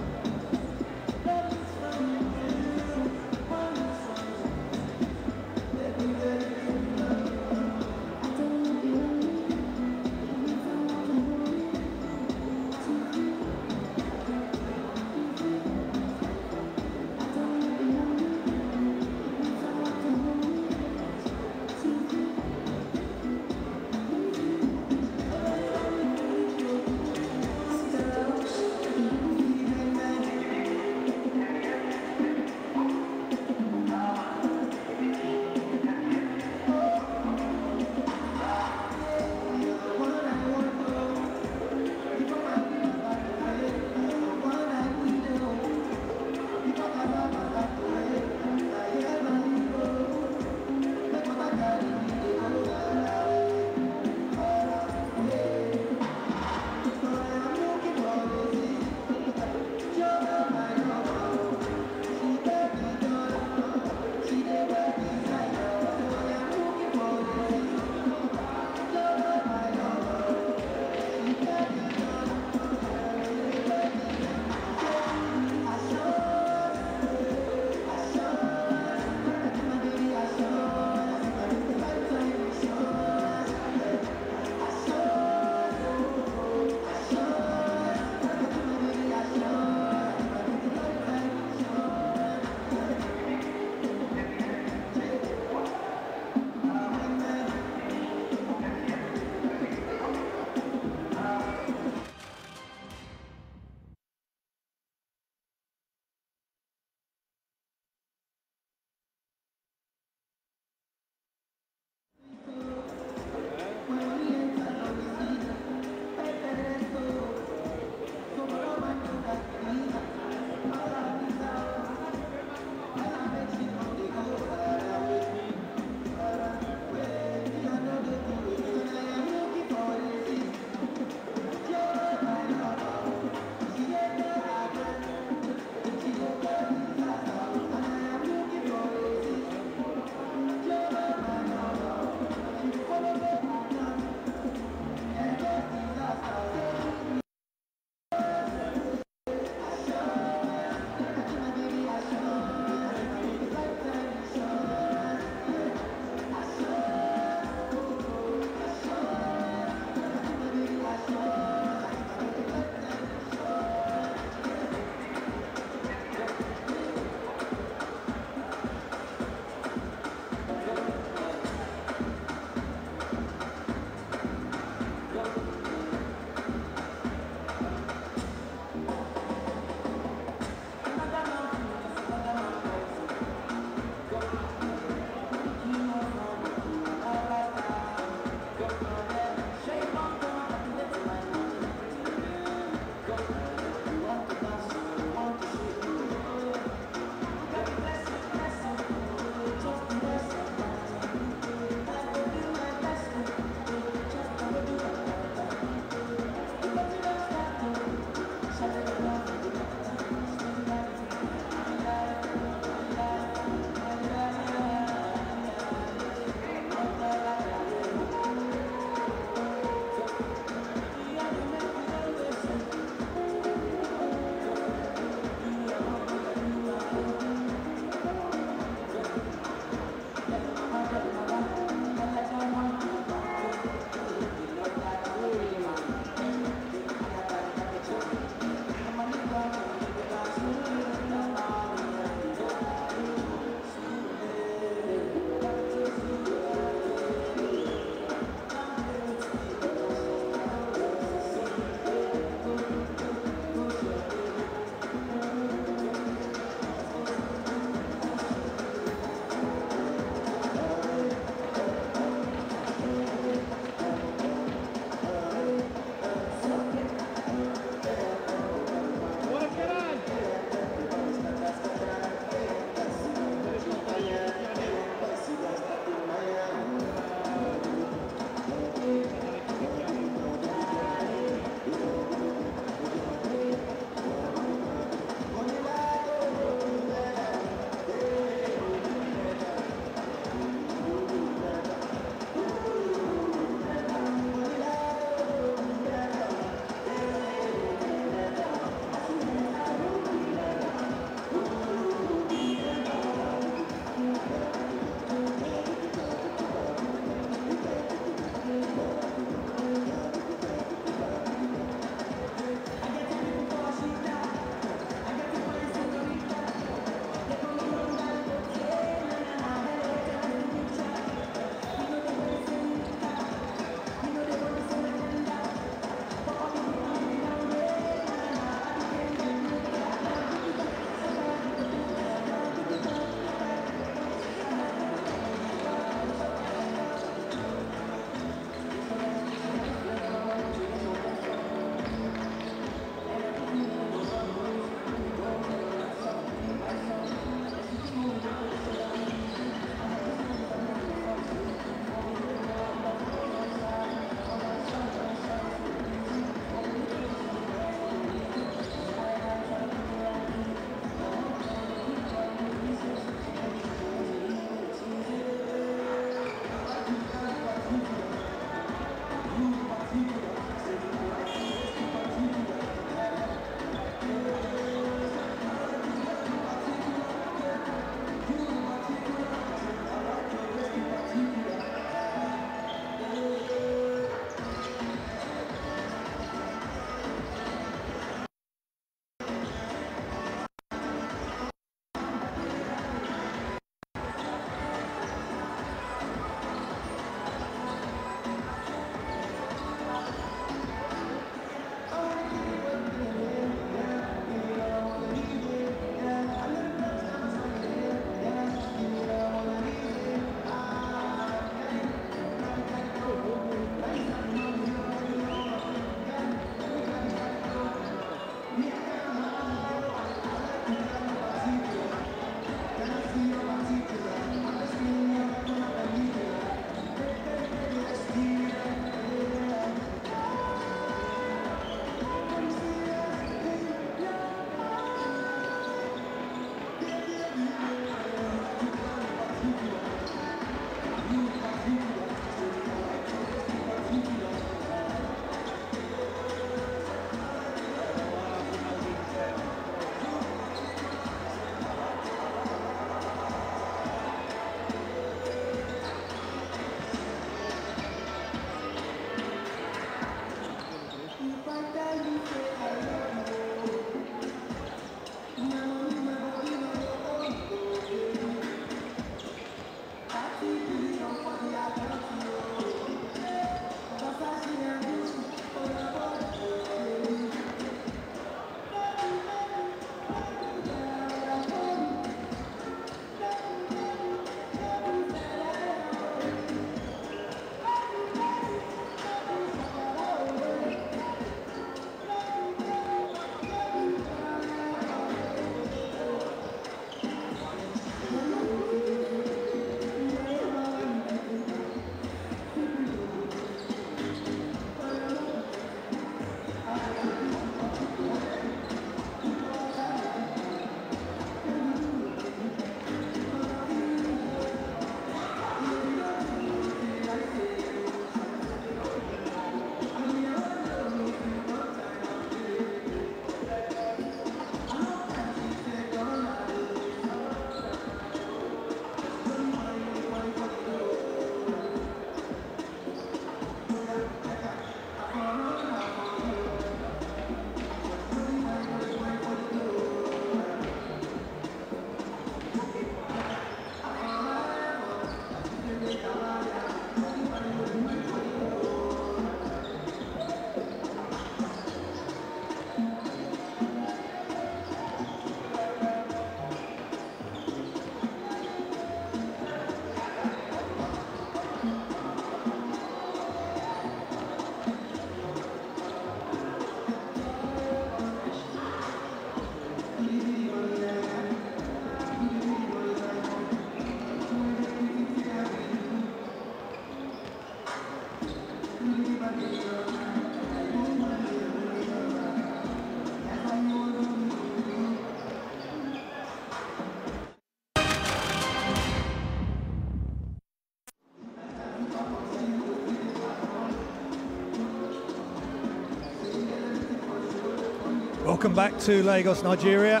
Welcome back to Lagos, Nigeria,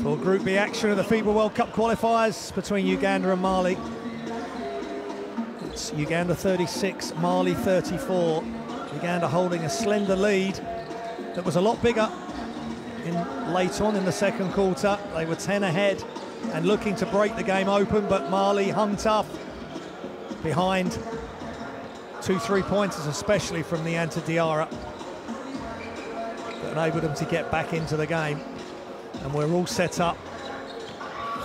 for Group B action of the FIBA World Cup qualifiers between Uganda and Mali. It's Uganda 36, Mali 34. Uganda holding a slender lead that was a lot bigger late on in the second quarter. They were 10 ahead and looking to break the game open, but Mali hung tough behind 2 3-pointers, especially from Nianta Diarra, that enabled them to get back into the game. And we're all set up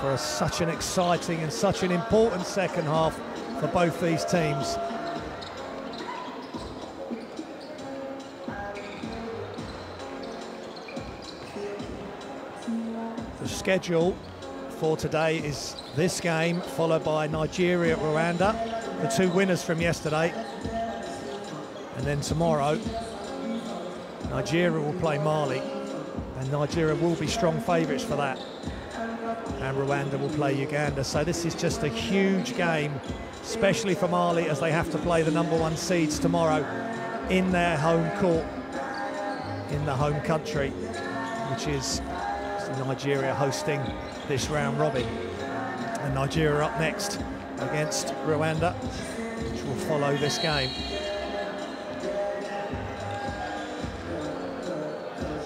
for such an exciting and such an important second half for both these teams. The schedule for today is this game, followed by Nigeria-Rwanda, the 2 winners from yesterday. And then tomorrow, Nigeria will play Mali, and Nigeria will be strong favourites for that. And Rwanda will play Uganda. So this is just a huge game, especially for Mali, as they have to play the #1 seeds tomorrow in their home court, in the home country, which is Nigeria hosting this round robin. And Nigeria up next against Rwanda, which will follow this game.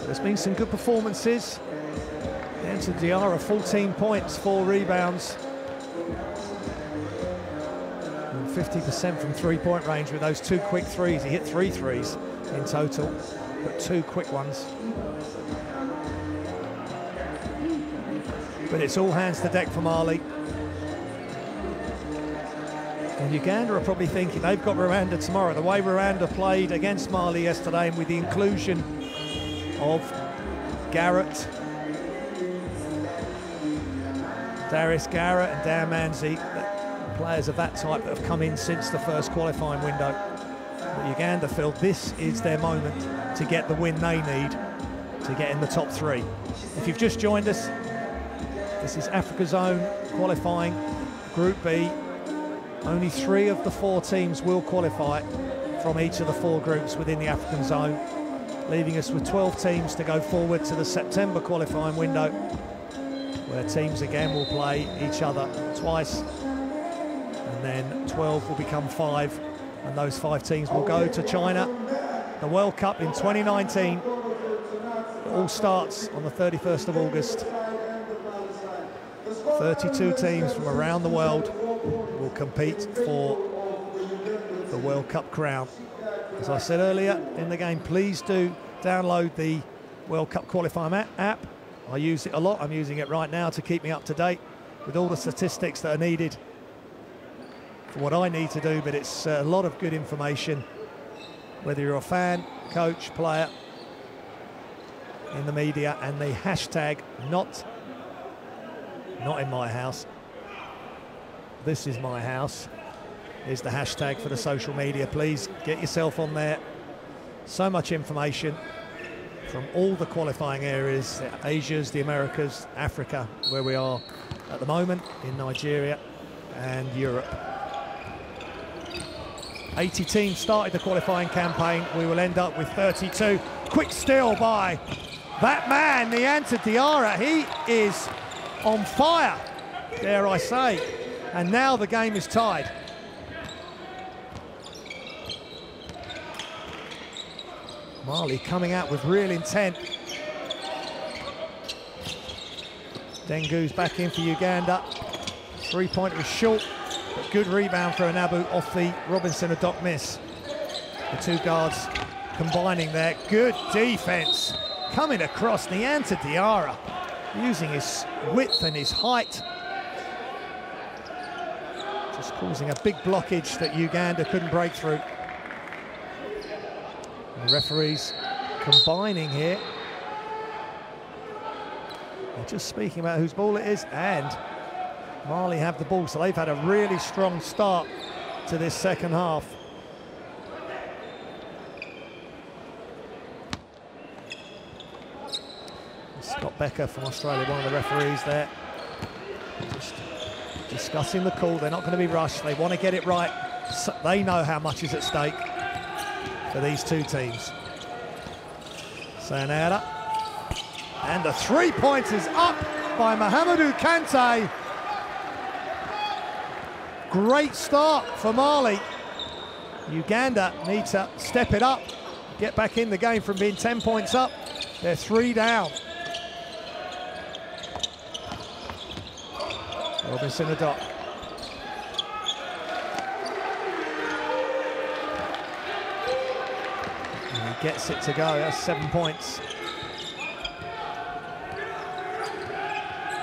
There's been some good performances. Nianta Diarra, 14 points, 4 rebounds. And 50% from 3-point range with those 2 quick threes. He hit 3 threes in total, but 2 quick ones. But it's all hands to deck for Mali. And Uganda are probably thinking they've got Rwanda tomorrow. The way Rwanda played against Mali yesterday, and with the inclusion of Garrett, Darius Garrett and Dan Manzi, players of that type that have come in since the first qualifying window. But Uganda feel this is their moment to get the win they need to get in the top 3. If you've just joined us, this is Africa Zone qualifying, Group B. Only 3 of the 4 teams will qualify from each of the 4 groups within the African Zone, leaving us with 12 teams to go forward to the September qualifying window, where teams again will play each other twice, and then 12 will become 5, and those 5 teams will go to China. The World Cup in 2019, it all starts on the 31st of August. 32 teams from around the world will compete for the World Cup crown. As I said earlier in the game, please do download the World Cup qualifying app. I use it a lot. I'm using it right now to keep me up to date with all the statistics that are needed for what I need to do, but it's a lot of good information, whether you're a fan, coach, player, in the media. And the hashtag not in my house, this is my house, is the hashtag for the social media. Please get yourself on there. So much information from all the qualifying areas, the Asias, the Americas, Africa, where we are at the moment, in Nigeria and Europe. 80 teams started the qualifying campaign. We will end up with 32. Quick steal by that man, Nianta Diarra. He is on fire, dare I say. And now the game is tied. Mali coming out with real intent. Dengu's back in for Uganda. 3-pointer is short, but good rebound for Anabu off the Robinson-Adoc miss. The 2 guards combining there. Good defense coming across. Nianta Diarra using his width and his height, just causing a big blockage that Uganda couldn't break through. The referees combining here. They're just speaking about whose ball it is, and Mali have the ball, so they've had a really strong start to this second half. Scott Becker from Australia, one of the referees there. Just discussing the call. They're not going to be rushed. They want to get it right. So they know how much is at stake for these two teams. Sayonara. And the three-point is up by Mahamadou Kante. Great start for Mali. Uganda need to step it up, get back in the game from being 10 points up. They're 3 down. Robinson a dot. And he gets it to go. That's 7 points.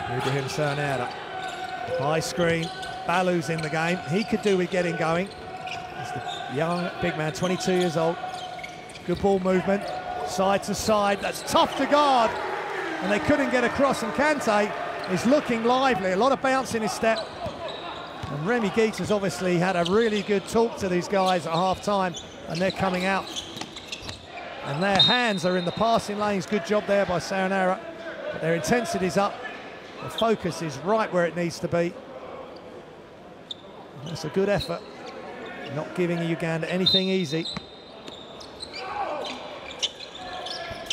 Ibrahim Sayonara. High screen. Balu's in the game. He could do with getting going. He's the young big man, 22 years old. Good ball movement. Side to side. That's tough to guard. And they couldn't get across. And Kante is looking lively. A lot of bounce in his step. And Remy Geets has obviously had a really good talk to these guys at half-time. And they're coming out. And their hands are in the passing lanes. Good job there by Sayonara. But their intensity's up. The focus is right where it needs to be. And that's a good effort. Not giving Uganda anything easy.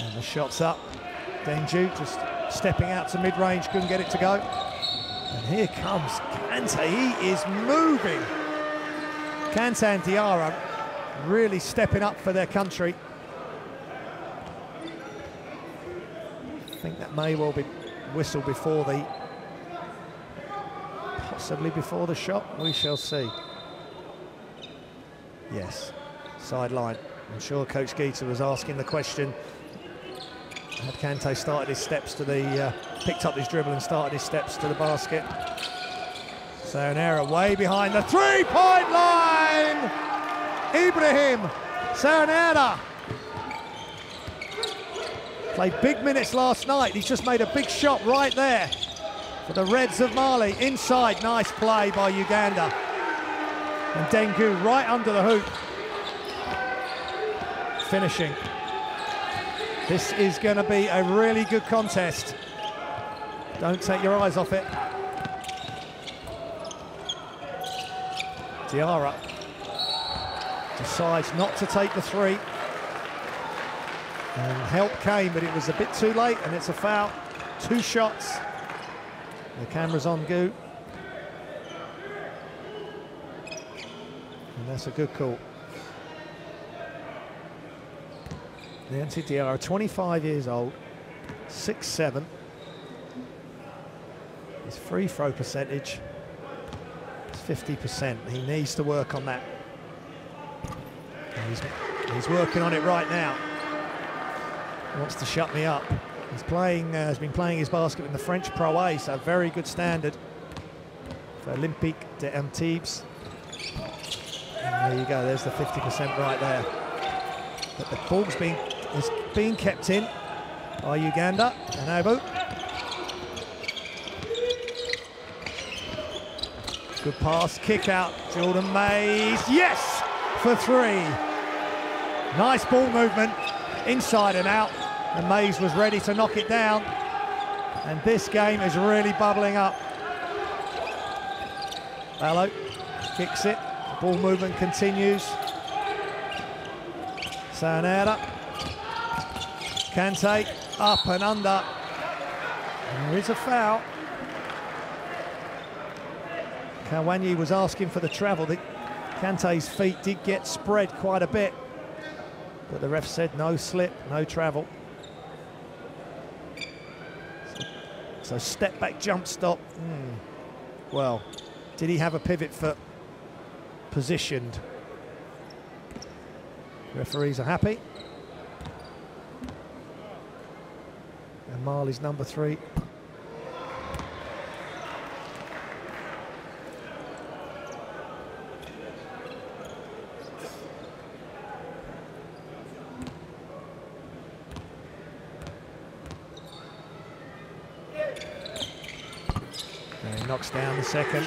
And the shot's up. Denju just stepping out to mid-range, couldn't get it to go. And here comes Kante, he is moving. Kante and Diarra really stepping up for their country. I think that may well be whistled before the, possibly before the shot, we shall see. Yes, sideline. I'm sure Coach Geeta was asking the question. Had Kante started his steps to the, picked up his dribble and started his steps to the basket. Sayonara way behind the three-point line! Ibrahim Sayonara. Played big minutes last night. He's just made a big shot right there for the Reds of Mali. Inside, nice play by Uganda. And Dengu right under the hoop. Finishing. This is going to be a really good contest. Don't take your eyes off it. Diarra decides not to take the three. And help came, but it was a bit too late, and it's a foul. 2 shots. The camera's on Gu. And that's a good call. Nancy Diarra, 25 years old, 6'7". His free throw percentage is 50%. He needs to work on that. He's working on it right now. He wants to shut me up. He's playing. Has been playing his basketball in the French Pro A, so very good standard for Olympique de Antibes. And there you go. There's the 50% right there. But the ball's is being kept in by Uganda. And Abu. Good pass, kick out. Jordan Mays. Yes, for 3. Nice ball movement, inside and out. And Mays was ready to knock it down. And this game is really bubbling up. Ballo kicks it. Ball movement continues. Sayonara. Kante up and under. And there is a foul. Kawanyi was asking for the travel. Kante's feet did get spread quite a bit. But the ref said no slip, no travel. So step back, jump stop. Well, did he have a pivot foot positioned? Referees are happy. And Mali's number 3. And he knocks down the second.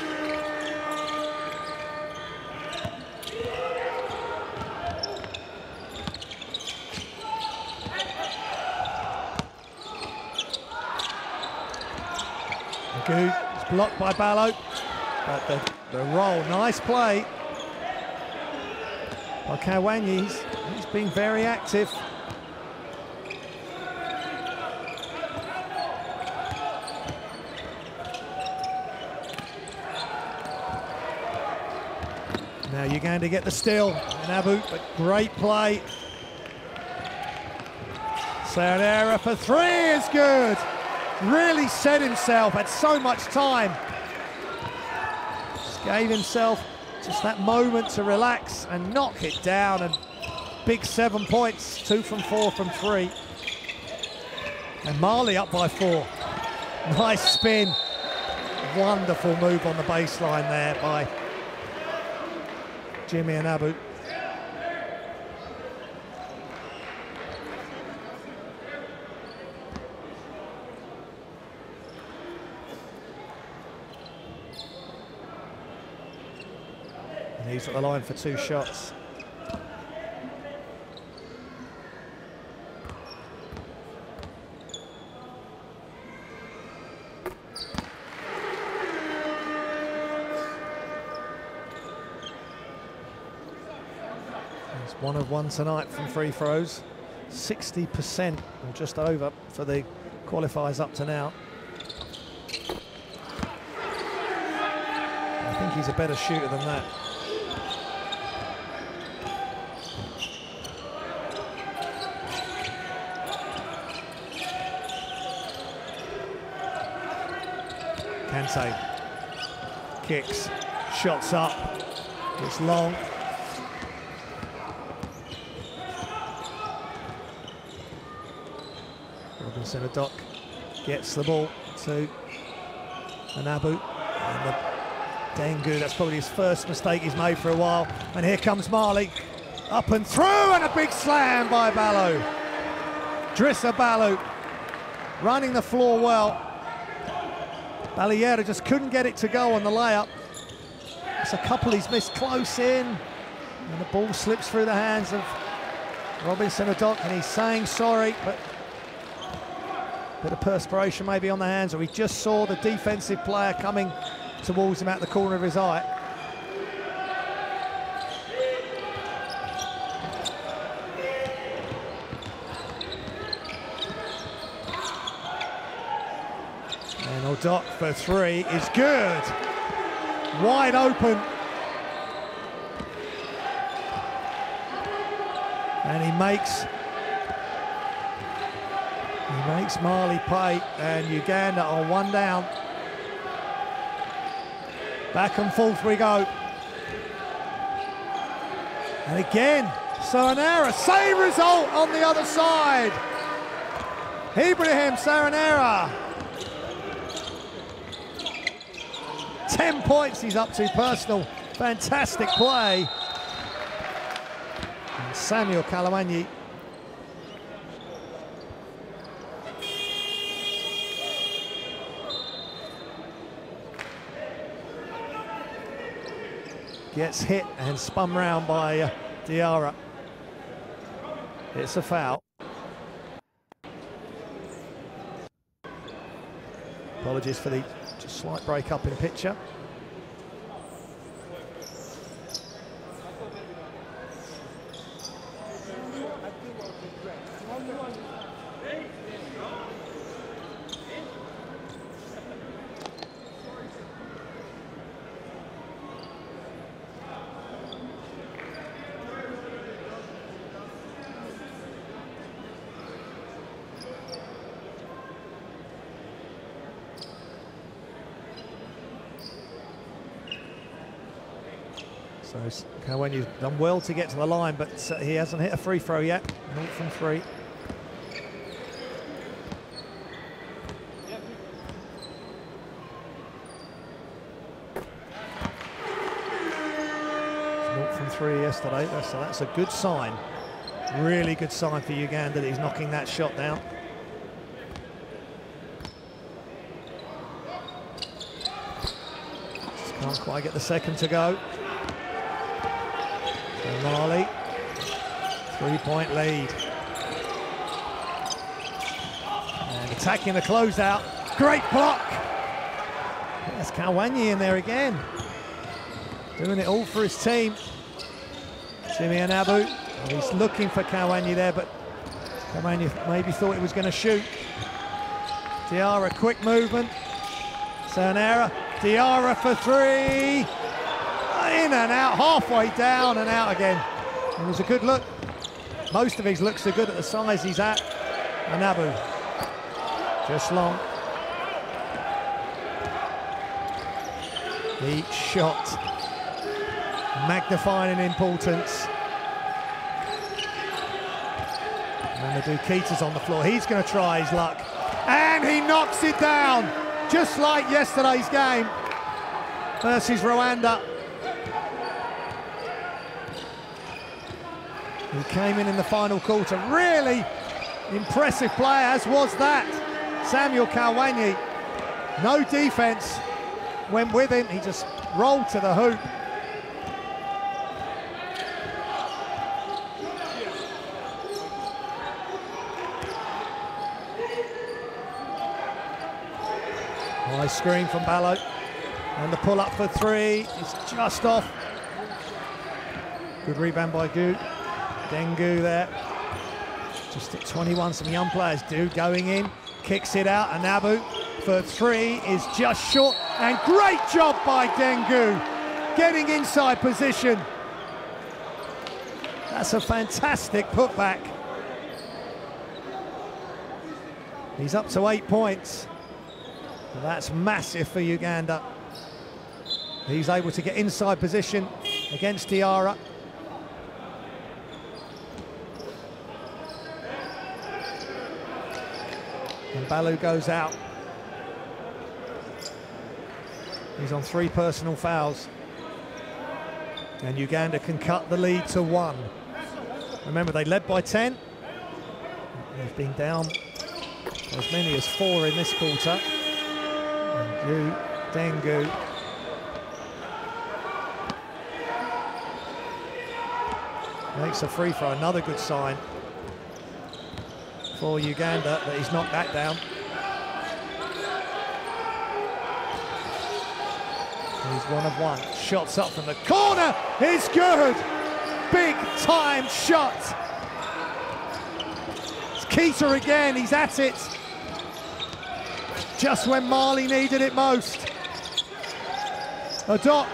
Good. It's blocked by Ballo. But the roll, nice play by Kawanyi. He's been very active. Now Uganda get the steal. Nabu, but great play. Sayonara for three is good. Really set himself, had so much time. Just gave himself just that moment to relax and knock it down, and big 7 points, 2 from 4 from 3. And Mali up by 4. Nice spin. Wonderful move on the baseline there by Jimmy and Abu. And he's at the line for 2 shots. He's 1 of 1 tonight from free throws. 60% or just over for the qualifiers up to now. I think he's a better shooter than that. Kante kicks, shots up, it's long. Robinson-Adok gets the ball to Anabu, and Dengu, that's probably his first mistake he's made for a while. And here comes Mali, up and through, and a big slam by Ballo. Drissa Ballo running the floor well. Baliera just couldn't get it to go on the layup. It's a couple he's missed close in, and the ball slips through the hands of Robinson-Adok, and he's saying sorry, but a bit of perspiration maybe on the hands, or he just saw the defensive player coming towards him at the corner of his eye. And Odok for 3 is good. Wide open. And he makes Mali pay, and Uganda are 1 down. Back and forth we go. And again, Sayonara, same result on the other side. Ibrahim Sayonara. 10 points he's up to, personal. Fantastic play. And Samuel Kalawanyi gets hit and spun round by Diarra. It's a foul. Apologies for the just slight break up in picture. So Kawanyi's done well to get to the line, but he hasn't hit a free throw yet. 0 from 3. From 3 yesterday, so that's a good sign. Really good sign for Uganda that he's knocking that shot down. Just can't quite get the second to go. So Mali, 3-point lead. And attacking the closeout. Great block There's Kawanye in there again. Doing it all for his team. Jimmy Anabu. He's looking for Kawanye there, but Kawanye maybe thought he was going to shoot. Diarra, quick movement. Sayonara. Diarra for three. In and out, halfway down and out again. It was a good look. Most of his looks are good at the size he's at. Anabu. Just long. Each shot magnifying in importance. And Mamadou Keita's on the floor. He's going to try his luck. And he knocks it down, just like yesterday's game versus Rwanda. He came in the final quarter. Really impressive play, as was that. Samuel Kawanye. No defense went with him. He just rolled to the hoop. Nice screen from Ballo. And the pull up for three is just off. Good rebound by Gu. Dengu there. Just at 21, some young players do going in. Kicks it out. Anabu for three is just short. And great job by Dengu, getting inside position. That's a fantastic putback. He's up to 8 points. That's massive for Uganda. He's able to get inside position against Diarra. And Ballo goes out. He's on 3 personal fouls. And Uganda can cut the lead to 1. Remember, they led by 10. They've been down as many as 4 in this quarter. And Dengu. Makes a free throw, another good sign for Uganda that he's knocked that down. He's 1 of 1. Shots up from the corner is good. Big time shot. It's Keita again, he's at it. Just when Mali needed it most. Adok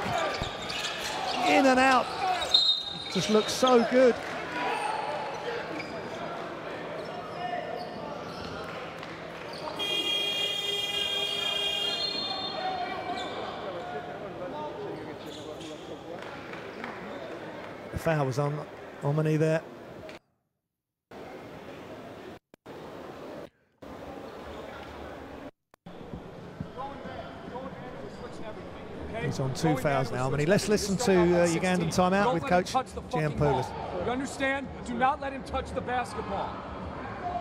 in and out. Just looks so good. The foul was on Omani there. He's on 2 fouls now. Omani. Let's listen to Ugandan timeout with coach Giampoulos. You understand? Do not let him touch the basketball.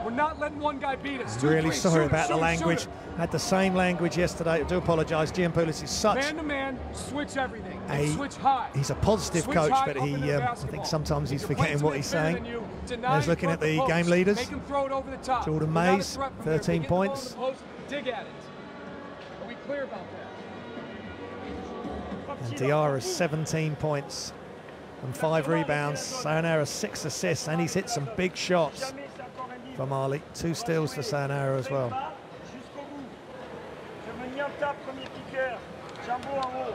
We're not letting one guy beat us. Really sorry about the language. Had the same language yesterday. I do apologise. Giampoulos is such man-to-man, switch everything. Switch high. He's a positive coach, but I think sometimes he's forgetting what he's saying. He's looking at the game leaders. Jordan Mays, 13 points. Dig at it. Are we clear about that? And Diarra's 17 points and 5 rebounds. Sayonara 6 assists, and he's hit some big shots for Mali. 2 steals for Sayonara as well. Premier kicker, Jambo en haut.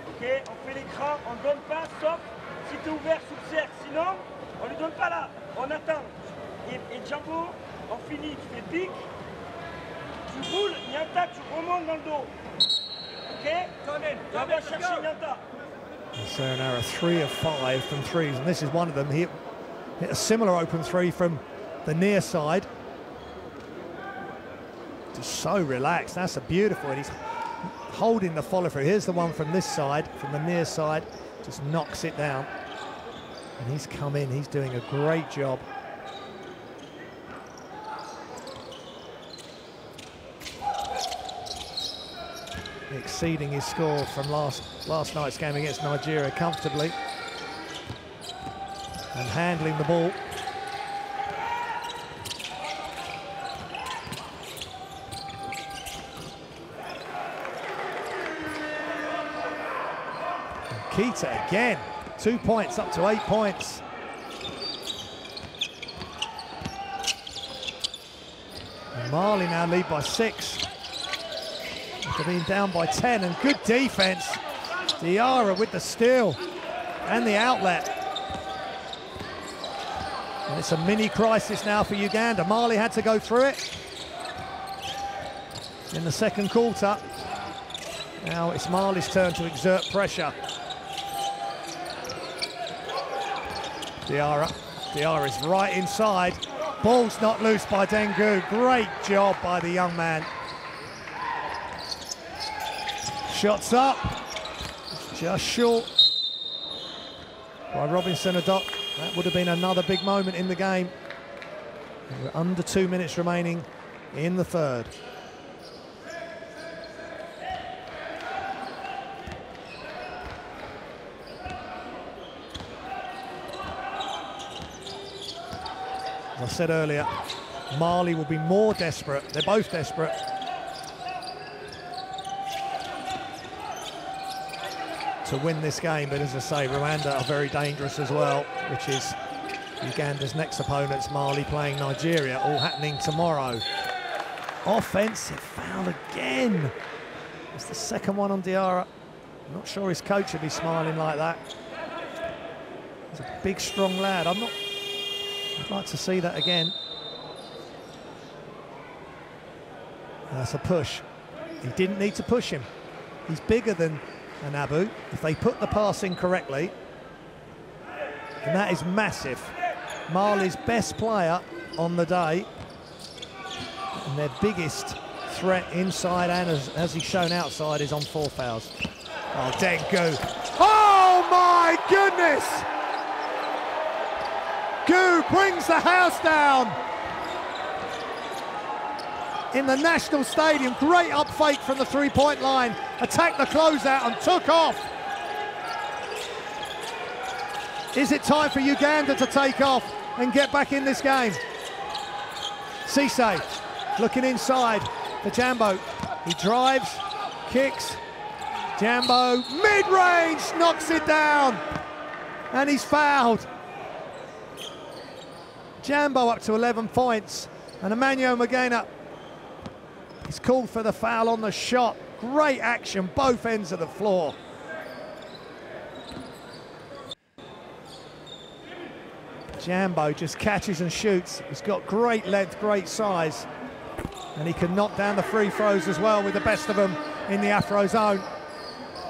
Ok, on fait l'écran, on ne donne pas, sauf si tu es ouvert sous le cercle. Sinon, on ne lui donne pas là, on attend. Et Jambo, on finit, tu fais pique, tu boules, Nyanta, tu remontes dans le dos. Ok, on va chercher Nyanta. Sayonara 3 of 5 from threes, and this is one of them. He hit a similar open 3 from the near side. Just so relaxed. That's a beautiful, and he's holding the follow through. Here's the one from this side, from the near side, just knocks it down. And he's come in, he's doing a great job. Exceeding his score from last night's game against Nigeria comfortably. And handling the ball. Keita again. 2 points, up to 8 points. And Mali now lead by 6. After being down by 10, and good defense. Diarra with the steal and the outlet. And it's a mini crisis now for Uganda. Mali had to go through it in the second quarter. Now it's Mali's turn to exert pressure. Diarra is right inside. Ball's not loose by Dengu. Great job by the young man. Shots up. Just short by Robinson Adok. That would have been another big moment in the game. We're under 2 minutes remaining in the third. As I said earlier, Mali will be more desperate. They're both desperate to win this game, but as I say, Rwanda are very dangerous as well, which is Uganda's next opponents, Mali playing Nigeria, all happening tomorrow. Offensive foul again. It's the second one on Diarra. I'm not sure his coach would be smiling like that. He's a big, strong lad. I'd like to see that again. That's a push. He didn't need to push him. He's bigger than Anabu. If they put the pass in correctly, and that is massive. Mali's best player on the day, and their biggest threat inside and as he's shown outside is on 4 fouls. Oh, Dengu. Oh my goodness! Gu brings the house down in the National Stadium. Great up fake from the three-point line, attacked the closeout and took off. Is it time for Uganda to take off and get back in this game? Cisse looking inside for Jambo. He drives, kicks. Jambo, mid-range, knocks it down, and he's fouled. Jambo up to 11 points, and Emmanuel Magena is called for the foul on the shot. Great action, both ends of the floor. Jambo just catches and shoots. He's got great length, great size, and he can knock down the free throws as well with the best of them in the Afro zone.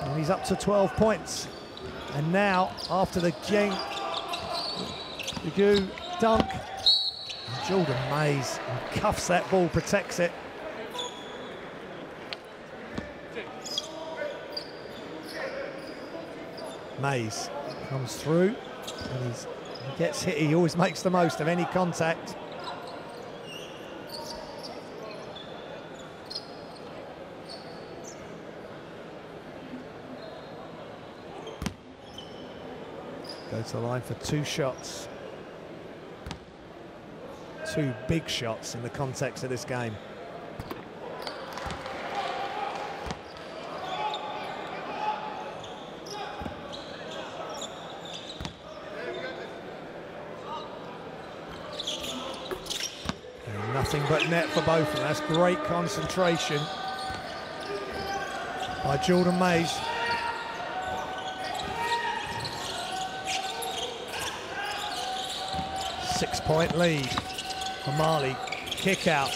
And he's up to 12 points. And now, after the Gu dunk, Jordan Mays cuffs that ball, protects it. Mays comes through, and he gets hit. He always makes the most of any contact. Go to the line for 2 shots. 2 big shots in the context of this game. And nothing but net for both of them. That's great concentration by Jordan Mays. Six-point lead for Mali. Kick out.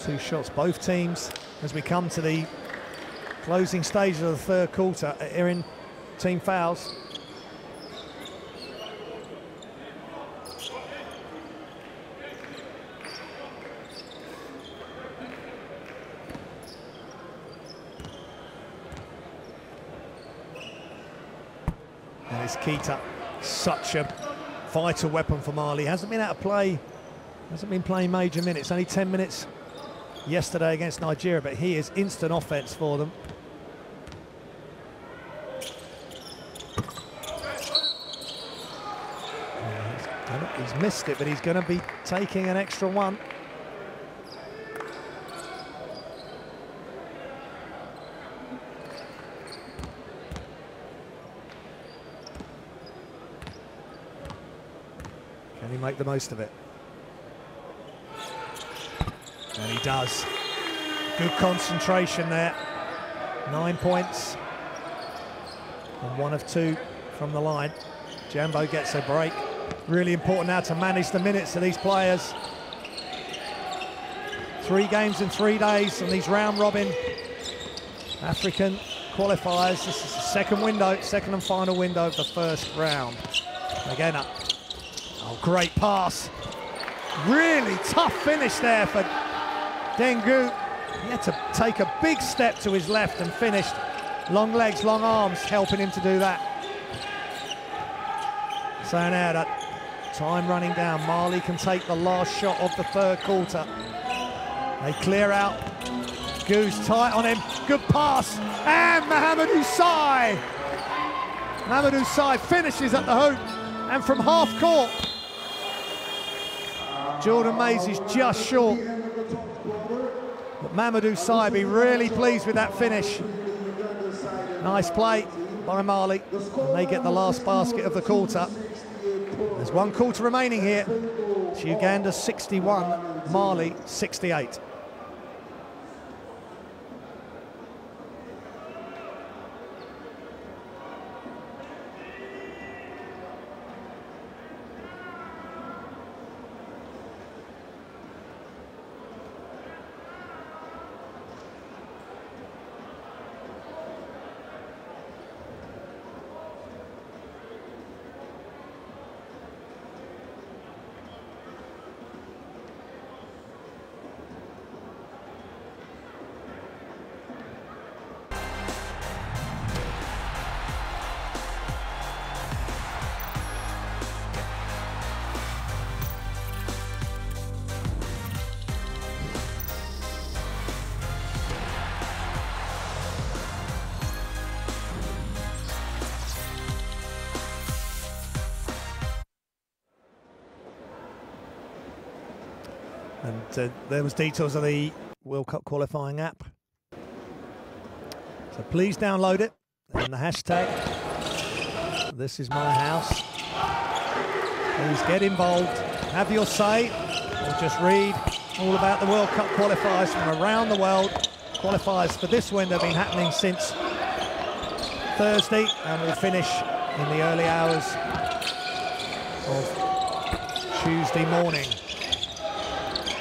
Two shots, both teams, as we come to the closing stage of the third quarter, are in team fouls. And it's Keita, such a vital weapon for Mali. Hasn't been out of play, hasn't been playing major minutes, only 10 minutes yesterday against Nigeria, but he is instant offense for them. He's missed it, but he's going to be taking an extra one. Can he make the most of it? And he does. Good concentration there. 9 points. And 1 of 2 from the line. Jambo gets a break. Really important now to manage the minutes of these players. 3 games in 3 days on these round-robin African qualifiers. This is the second and final window of the first round. Again, oh, great pass. Really tough finish there for Dengu. He had to take a big step to his left and finished. Long legs, long arms, helping him to do that. So now that time running down, Mali can take the last shot of the third quarter. They clear out. Goo's tight on him. Good pass. And Mahamadou Sy. Mahamadou Sy finishes at the hoop. And from half court, Jordan Mays is just short. But Mahamadou Sy be really pleased with that finish. Nice play by Mali. And they get the last basket of the quarter. There's 1 quarter remaining here. It's Uganda 61, Mali 68. And there was details of the World Cup qualifying app. So please download it. And the hashtag, This Is My House. Please get involved. Have your say. Or just read all about the World Cup qualifiers from around the world. Qualifiers for this window have been happening since Thursday and will finish in the early hours of Tuesday morning.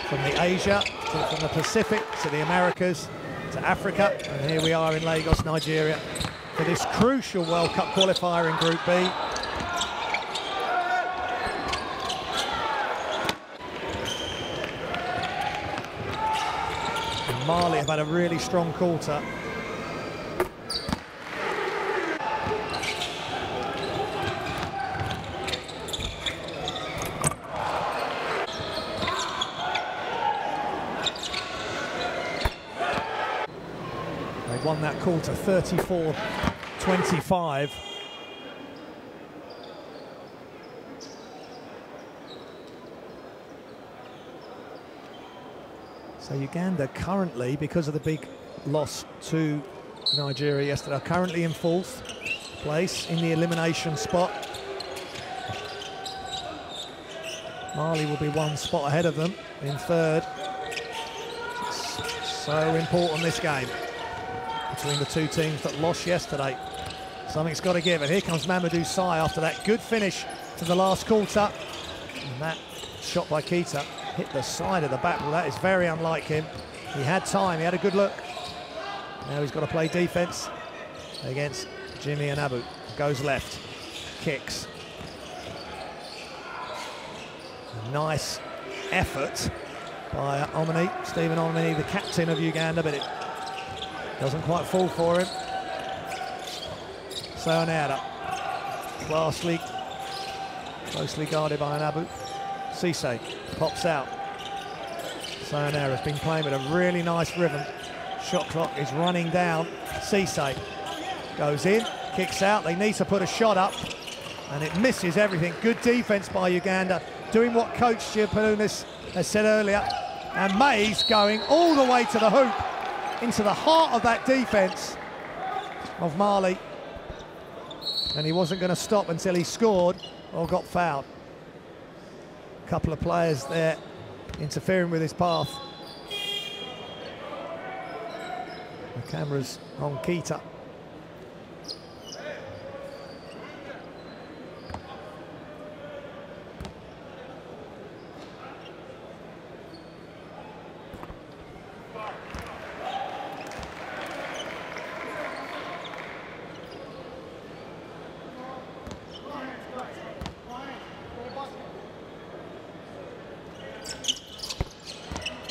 From the Asia, from the Pacific to the Americas to Africa, and here we are in Lagos, Nigeria, for this crucial World Cup qualifier in Group B. And Mali have had a really strong quarter. Won that quarter 34-25. So Uganda currently, because of the big loss to Nigeria yesterday, are currently in 4th place in the elimination spot. Mali will be 1 spot ahead of them in 3rd. It's so important, this game, between the 2 teams that lost yesterday. Something's got to give, and here comes Mahamadou Sy after that good finish to the last quarter. And that shot by Keita hit the side of the back. Well, that is very unlike him. He had time, he had a good look. Now he's got to play defense against Jimmy and Abu. Goes left, kicks. A nice effort by Omani, Stephen Omani, the captain of Uganda, but it doesn't quite fall for him. Sayonara, closely guarded by Anabu. Cisse pops out. Sayonara's been playing with a really nice rhythm. Shot clock is running down. Cisse goes in, kicks out. They need to put a shot up, and it misses everything. Good defense by Uganda, doing what Coach Giapolunas has said earlier. And Mays going all the way to the hoop, into the heart of that defense of Mali. And he wasn't going to stop until he scored or got fouled. A couple of players there interfering with his path. The camera's on Keita.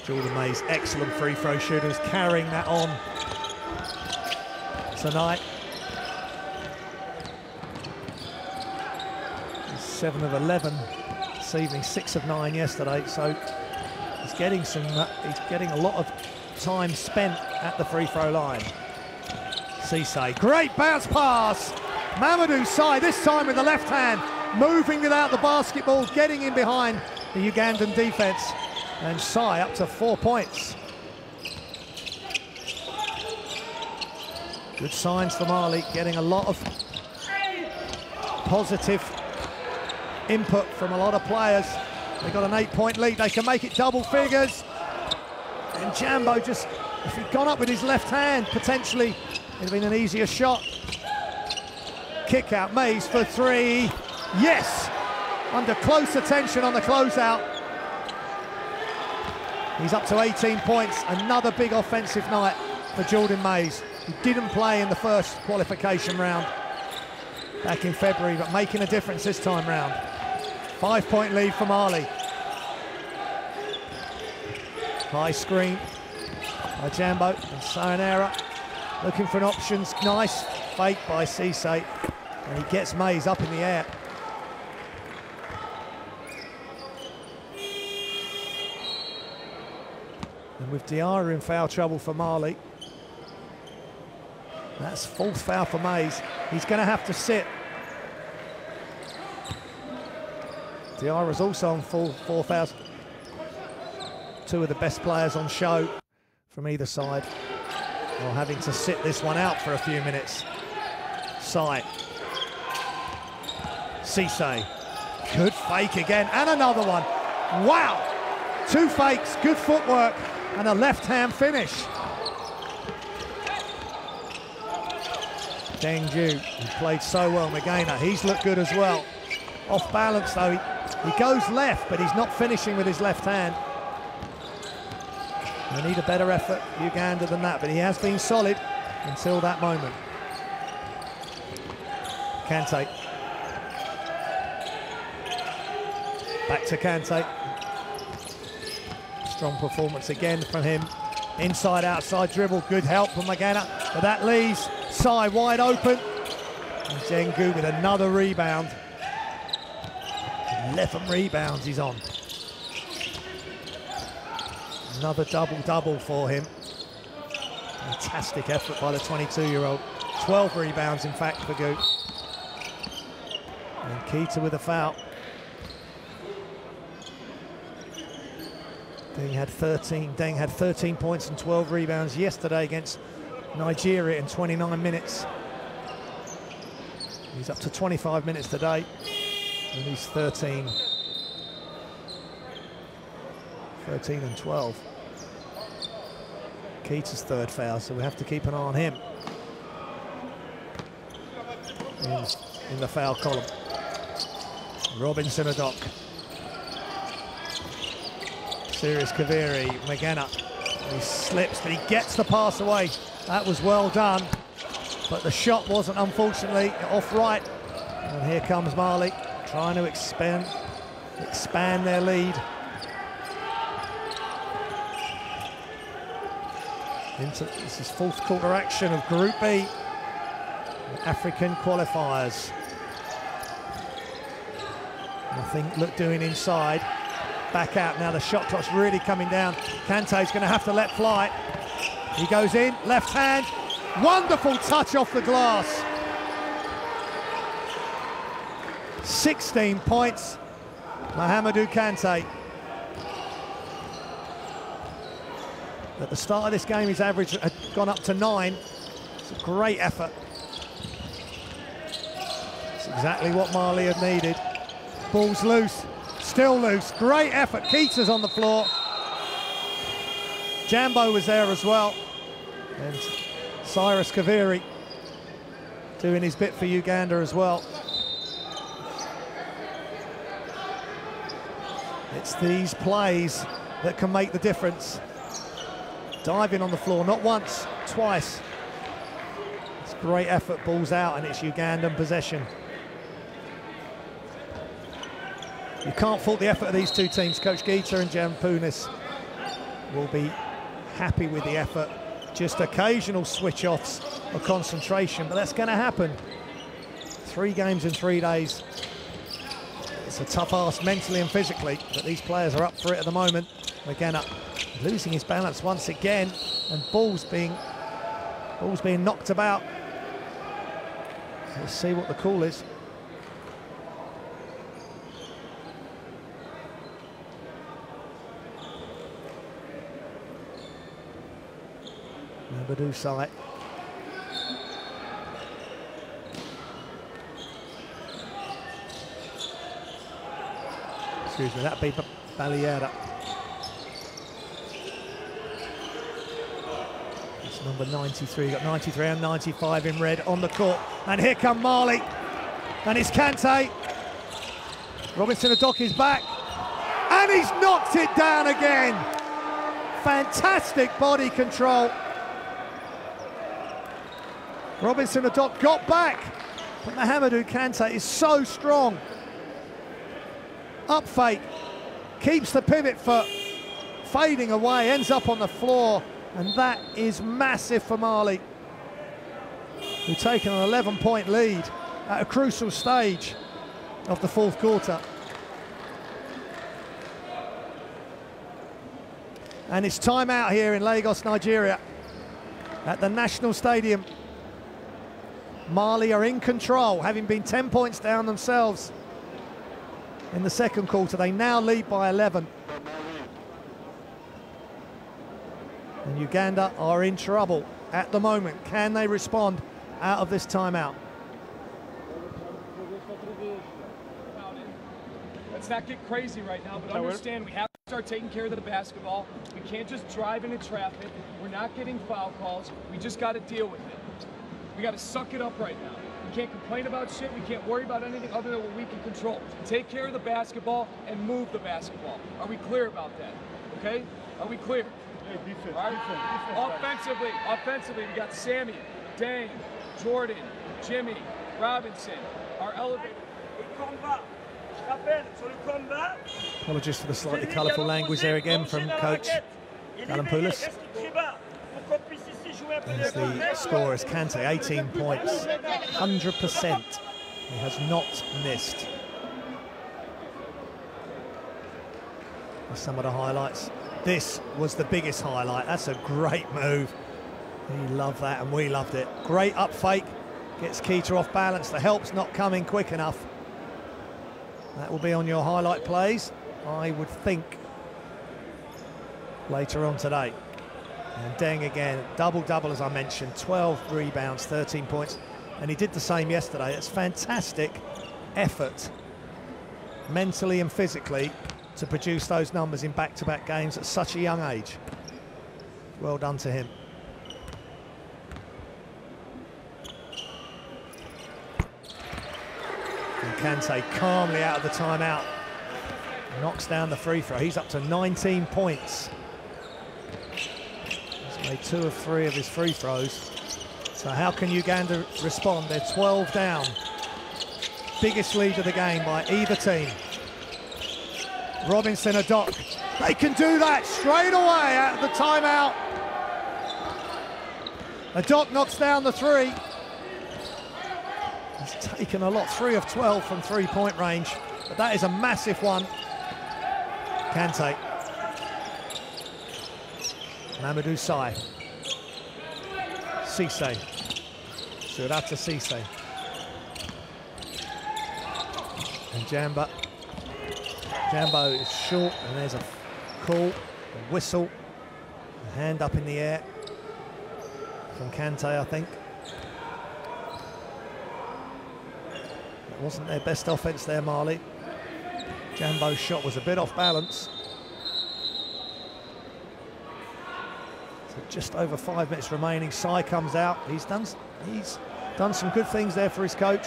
Jordan Mays, excellent free throw shooters, carrying that on tonight. He's 7 of 11 this evening, 6 of 9 yesterday, so he's getting a lot of time spent at the free throw line. Cisse, great bounce pass. Mamadou Sy, this time with the left hand, moving without the basketball, getting in behind the Ugandan defense. And Sy up to 4 points. Good signs for Mali, getting a lot of positive input from a lot of players. They've got an 8-point lead, they can make it double figures. And Jambo just, if he'd gone up with his left hand, potentially it'd have been an easier shot. Kick out, Mays for 3. Yes! Under close attention on the closeout. He's up to 18 points, another big offensive night for Jordan Mays, who didn't play in the first qualification round back in February, but making a difference this time round. 5-point lead for Mali. High screen by Jambo, and Sayonara looking for an options. Nice fake by Cisse, and he gets Mays up in the air. And with Diarra in foul trouble for Mali, that's 4th foul for Mays. He's going to have to sit. Diarra's also on 4 fouls. 2 of the best players on show from either side are having to sit this one out for a few minutes. Sy. Cisse. Good fake again, and another one. Wow! 2 fakes, good footwork, and a left-hand finish. Dengju, who played so well, Magana, he's looked good as well. Off balance though, he goes left, but he's not finishing with his left hand. They need a better effort, Uganda, than that, but he has been solid until that moment. Kante. Back to Kante. Strong performance again from him. Inside, outside dribble, good help from Magana, but that leaves Sy wide open. And Dengju with another rebound. 11 rebounds he's on. Another double-double for him. Fantastic effort by the 22-year-old. 12 rebounds, in fact, for Gu. And Keita with a foul. Deng had 13 points and 12 rebounds yesterday against Nigeria in 29 minutes. He's up to 25 minutes today, and he's 13 and 12. Keita's 3rd foul, so we have to keep an eye on him in the foul column. Robinson Adok. Sirius Kaviri, Magana. He slips, but he gets the pass away. That was well done, but the shot wasn't, unfortunately, off right. And here comes Mali, trying to expand their lead. This is 4th quarter action of Group B, African Qualifiers. Nothing doing inside. Back out now, the shot clock's really coming down. Kante's going to have to let fly. He goes in, left hand. Wonderful touch off the glass. 16 points, Mahamadou Kante. At the start of this game, his average had gone up to 9. It's a great effort. It's exactly what Mali had needed. Ball's loose. still loose. Great effort. Keita's on the floor. Jambo was there as well. And Cyrus Kaviri doing his bit for Uganda as well. It's these plays that can make the difference. Diving on the floor, not once, twice. It's great effort, ball's out, and it's Ugandan possession. You can't fault the effort of these two teams. Coach Geita and Jampunis will be happy with the effort. Just occasional switch-offs of concentration, but that's going to happen. 3 games in 3 days. It's a tough ask mentally and physically, but these players are up for it at the moment. McGenna losing his balance once again, and balls being knocked about. Let's see what the call is. Nabadou Sai. Excuse me, that'd be Baliera. It's number 93, got 93 and 95 in red on the court. And here come Mali. And it's Kante. Robinson Adok is back. And he's knocked it down again. Fantastic body control. Robinson Adok got back. But Mohamedou Kante is so strong. Up fake, keeps the pivot foot, fading away, ends up on the floor, and that is massive for Mali, who've taken an 11-point lead at a crucial stage of the 4th quarter. And it's time out here in Lagos, Nigeria, at the National Stadium. Mali are in control, having been 10 points down themselves in the 2nd quarter. They now lead by 11. And Uganda are in trouble at the moment. Can they respond out of this timeout? Let's not get crazy right now, but understand we have to start taking care of the basketball. We can't just drive into traffic. We're not getting foul calls. We just got to deal with it. We got to suck it up right now. We can't complain about shit. We can't worry about anything other than what we can control. Take care of the basketball and move the basketball. Are we clear about that? Okay? Are we clear? Hey, defense, right? defense. Offensively, we got Sammy, Dang, Jordan, Jimmy, Robinson, our elevator. Apologies for the slightly colourful language there again from Coach Alampoulos. As the score is Kante, 18 points, 100%. He has not missed. Here's some of the highlights. This was the biggest highlight. That's a great move. He loved that and we loved it. Great up fake, gets Keita off balance. The help's not coming quick enough. That will be on your highlight plays, I would think, later on today. And Deng again, double-double as I mentioned, 12 rebounds, 13 points. And he did the same yesterday. It's fantastic effort, mentally and physically, to produce those numbers in back-to-back games at such a young age. Well done to him. And Kante calmly out of the timeout. Knocks down the free throw. He's up to 19 points. Made 2 of 3 of his free throws. So how can Uganda respond? They're 12 down. Biggest lead of the game by either team. Robinson Adok. They can do that straight away out of the timeout. Adok knocks down the 3. He's taken a lot, 3 of 12 from 3-point range, but that is a massive one. Kante. Mamadou Sai. Cisse. Surata Cisse. And Jambo. Jambo is short, and there's a call, a whistle, a hand up in the air from Kante, I think. It wasn't their best offense there, Mali. Jambo's shot was a bit off balance. So just over 5 minutes remaining. Sai comes out. He's done some good things there for his coach.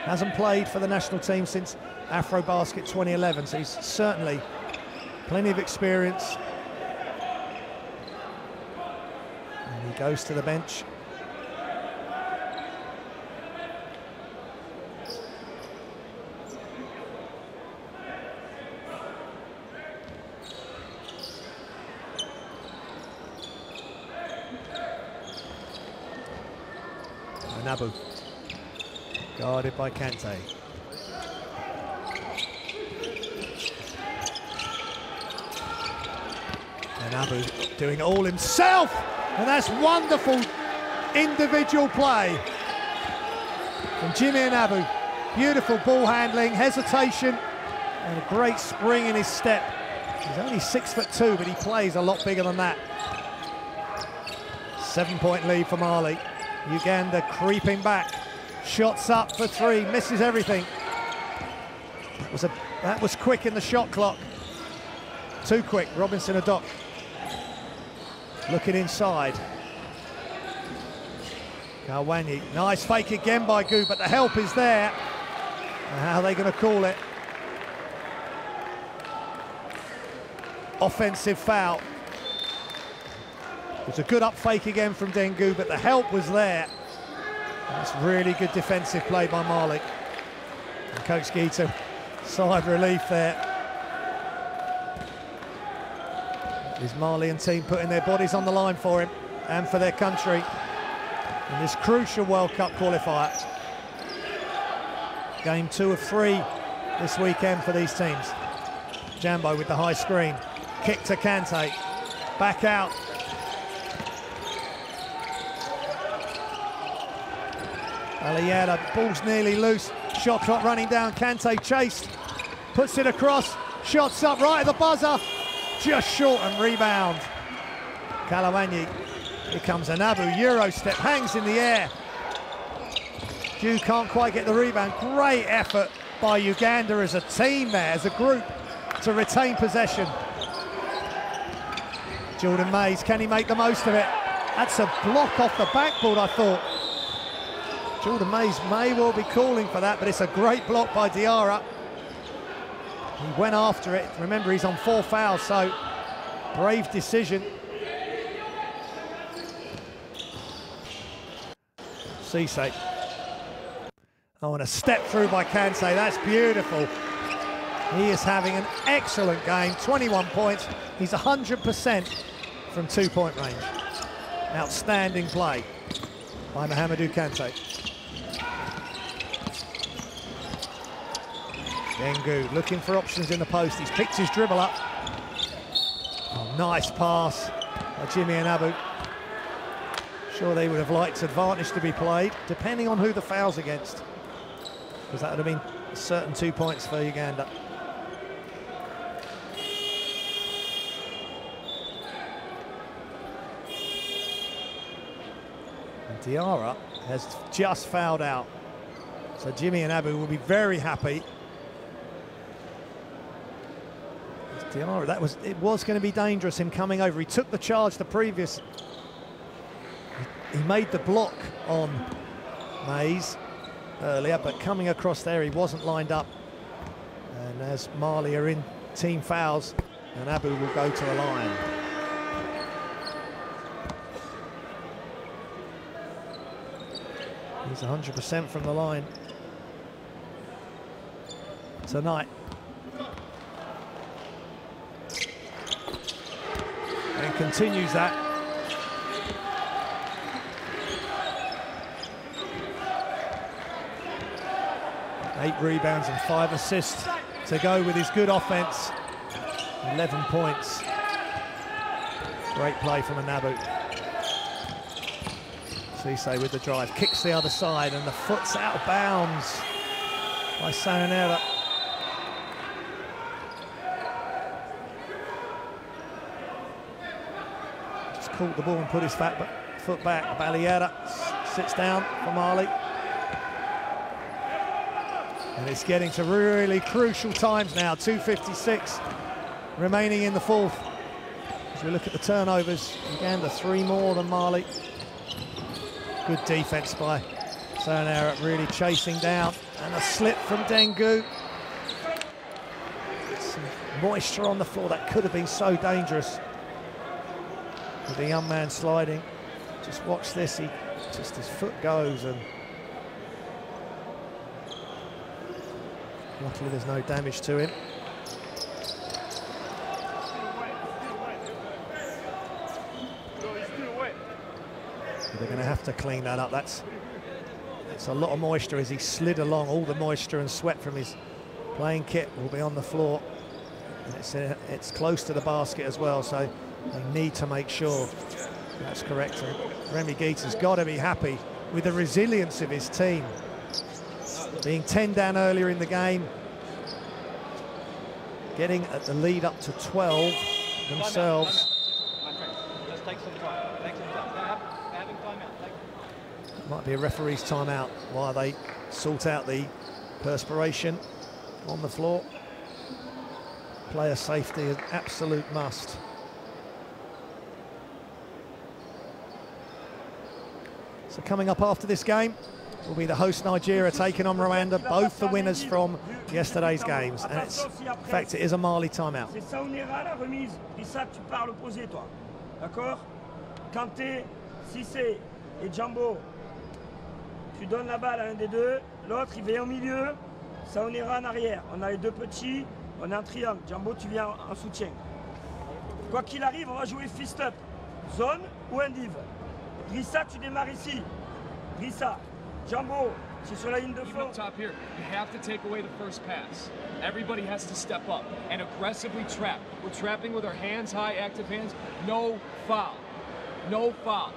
Hasn't played for the national team since AfroBasket 2011, so he's certainly plenty of experience. And he goes to the bench. Nabu, guarded by Kante. And Abu doing it all himself, and that's wonderful individual play from Jimmy and Abu. Beautiful ball handling, hesitation, and a great spring in his step. He's only 6'2", but he plays a lot bigger than that. 7-point lead for Mali. Uganda creeping back, shots up for 3, misses everything. That was quick in the shot clock. Too quick. Robinson Adok looking inside. Kalwanyi, nice fake again by Gu, but the help is there. And how are they going to call it? Offensive foul. It was a good up fake again from Dengu, but the help was there. That's really good defensive play by Mali. And Coach Gita, sigh of relief there. His Malian team putting their bodies on the line for him and for their country in this crucial World Cup qualifier. Game 2 of 3 this weekend for these teams. Jambo with the high screen. Kick to Kante. Back out. Aliera, ball's nearly loose. Shot clock running down. Kante chased. Puts it across. Shots up right at the buzzer. Just short and rebound. Kalwanyi. Here comes Anabu. Euro step. Hangs in the air. Ju can't quite get the rebound. Great effort by Uganda as a team there, as a group, to retain possession. Jordan Mays, can he make the most of it? That's a block off the backboard, I thought. Jordan Mays may well be calling for that, but it's a great block by Diarra. He went after it. Remember, he's on 4 fouls, so brave decision. Cisse. Oh, and a step through by Kante. That's beautiful. He is having an excellent game. 21 points. He's 100% from 2-point range. Outstanding play by Mohamedou Kante. Dengu looking for options in the post. He's picked his dribble up. Oh, nice pass by Jimmy and Abu. Sure, they would have liked advantage to be played, depending on who the foul's against, because that would have been a certain 2 points for Uganda. And Diarra has just fouled out, so Jimmy and Abu will be very happy. Diarra, it was going to be dangerous, him coming over. He took the charge the previous. He made the block on Mays earlier, but coming across there, he wasn't lined up. And as Mali are in team fouls, and Abu will go to the line. He's 100% from the line tonight. And continues that. Eight rebounds and 5 assists to go with his good offense. 11 points. Great play from Anabu. Cisse with the drive, kicks the other side, and the foot's out of bounds by Sayonara. Just caught the ball and put his foot back. Baliera sits down for Mali. And it's getting to really crucial times now. 2:56 remaining in the fourth. As we look at the turnovers, Uganda 3 more than Mali. Good defense by Sayonara, really chasing down. And a slip from Dengu. Some moisture on the floor, that could have been so dangerous. With the young man sliding. Just watch this, his foot goes, and luckily there's no damage to him. They're going to have to clean that up. That's a lot of moisture as he slid along. All the moisture and sweat from his playing kit will be on the floor. And it's close to the basket as well, so they need to make sure that's correct. And Remy Gita's got to be happy with the resilience of his team. Being 10 down earlier in the game, getting at the lead up to 12 themselves. Just take some time. Take some time. They're having timeout. Might be a referee's timeout while they sort out the perspiration on the floor. Player safety is an absolute must. So coming up after this game will be the host Nigeria taking on Rwanda, both the winners from yesterday's games. And it's, in fact, it is a Mali timeout. C'est ça, on ira la remise. Rissa, tu pars l'opposé, toi. D'accord? Kanté, Cissé et Djambo, tu donnes la balle à un des deux. L'autre, il vient au milieu. Ça, on ira en arrière. On a les deux petits. On a un triangle. Djambo, tu viens en soutien. Quoi qu'il arrive, on va jouer fist-up. Zone ou un div. Rissa, tu démarres ici. Rissa, Djambo, c'est sur la ligne de Even fond. up top here, you have to take away the first pass. Everybody has to step up and aggressively trap. We're trapping with our hands high, active hands. No foul. No foul.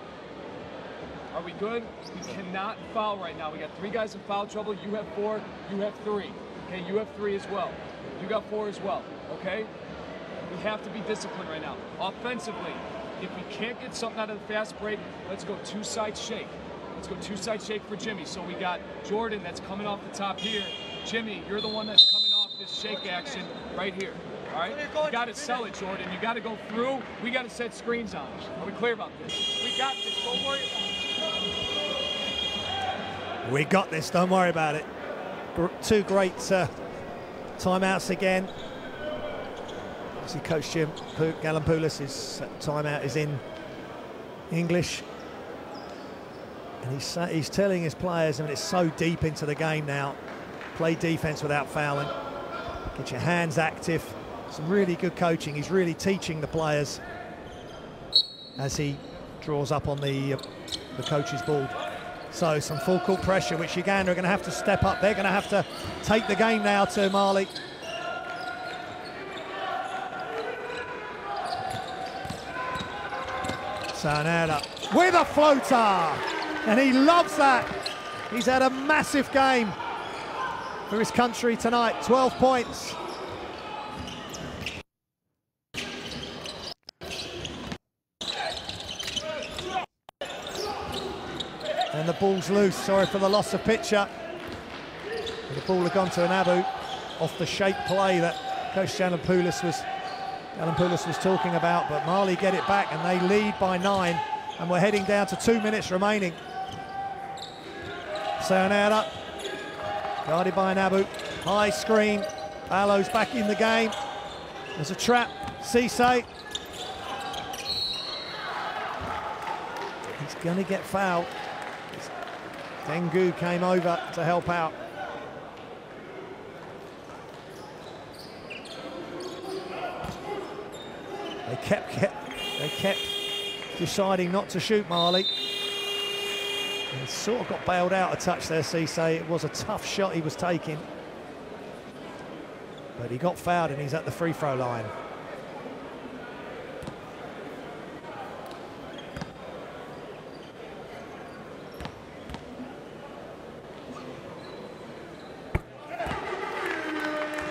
Are we good? We cannot foul right now. We got 3 guys in foul trouble. You have 4, you have 3. Okay, you have 3 as well. You got 4 as well, okay? We have to be disciplined right now. Offensively, if we can't get something out of the fast break, let's go 2-side shake. Let's go 2-side shake for Jimmy. So we got Jordan that's coming off the top here. Jimmy, you're the one that's coming off this shake action right here. All right? You got to sell it, Jordan. You got to go through. We got to set screens on. Are we clear about this? We got this. Don't worry about it. We got this, don't worry about it. 2 great timeouts again. See, Coach Jim Galampoulis' timeout is in English. And he's telling his players, I mean, it's so deep into the game now, play defense without fouling, get your hands active. Some really good coaching. He's really teaching the players as he draws up on the coach's board. So some full court pressure, which Uganda are going to have to step up. They're going to have to take the game now to Mali. Sayonara with a floater, and he loves that. He's had a massive game for his country tonight, 12 points. And the ball's loose, sorry for the loss of picture. And the ball had gone to an Abu off the shape play that Coach Galampoulis was talking about, but Mali get it back and they lead by 9, and we're heading down to 2 minutes remaining. Sayonara, guarded by an Abu, high screen, Ballo's back in the game. There's a trap, Cisse. He's gonna get fouled. Dengu came over to help out. They kept deciding not to shoot Mali. And he sort of got bailed out a touch there, Cisse. It was a tough shot he was taking. But he got fouled and he's at the free throw line.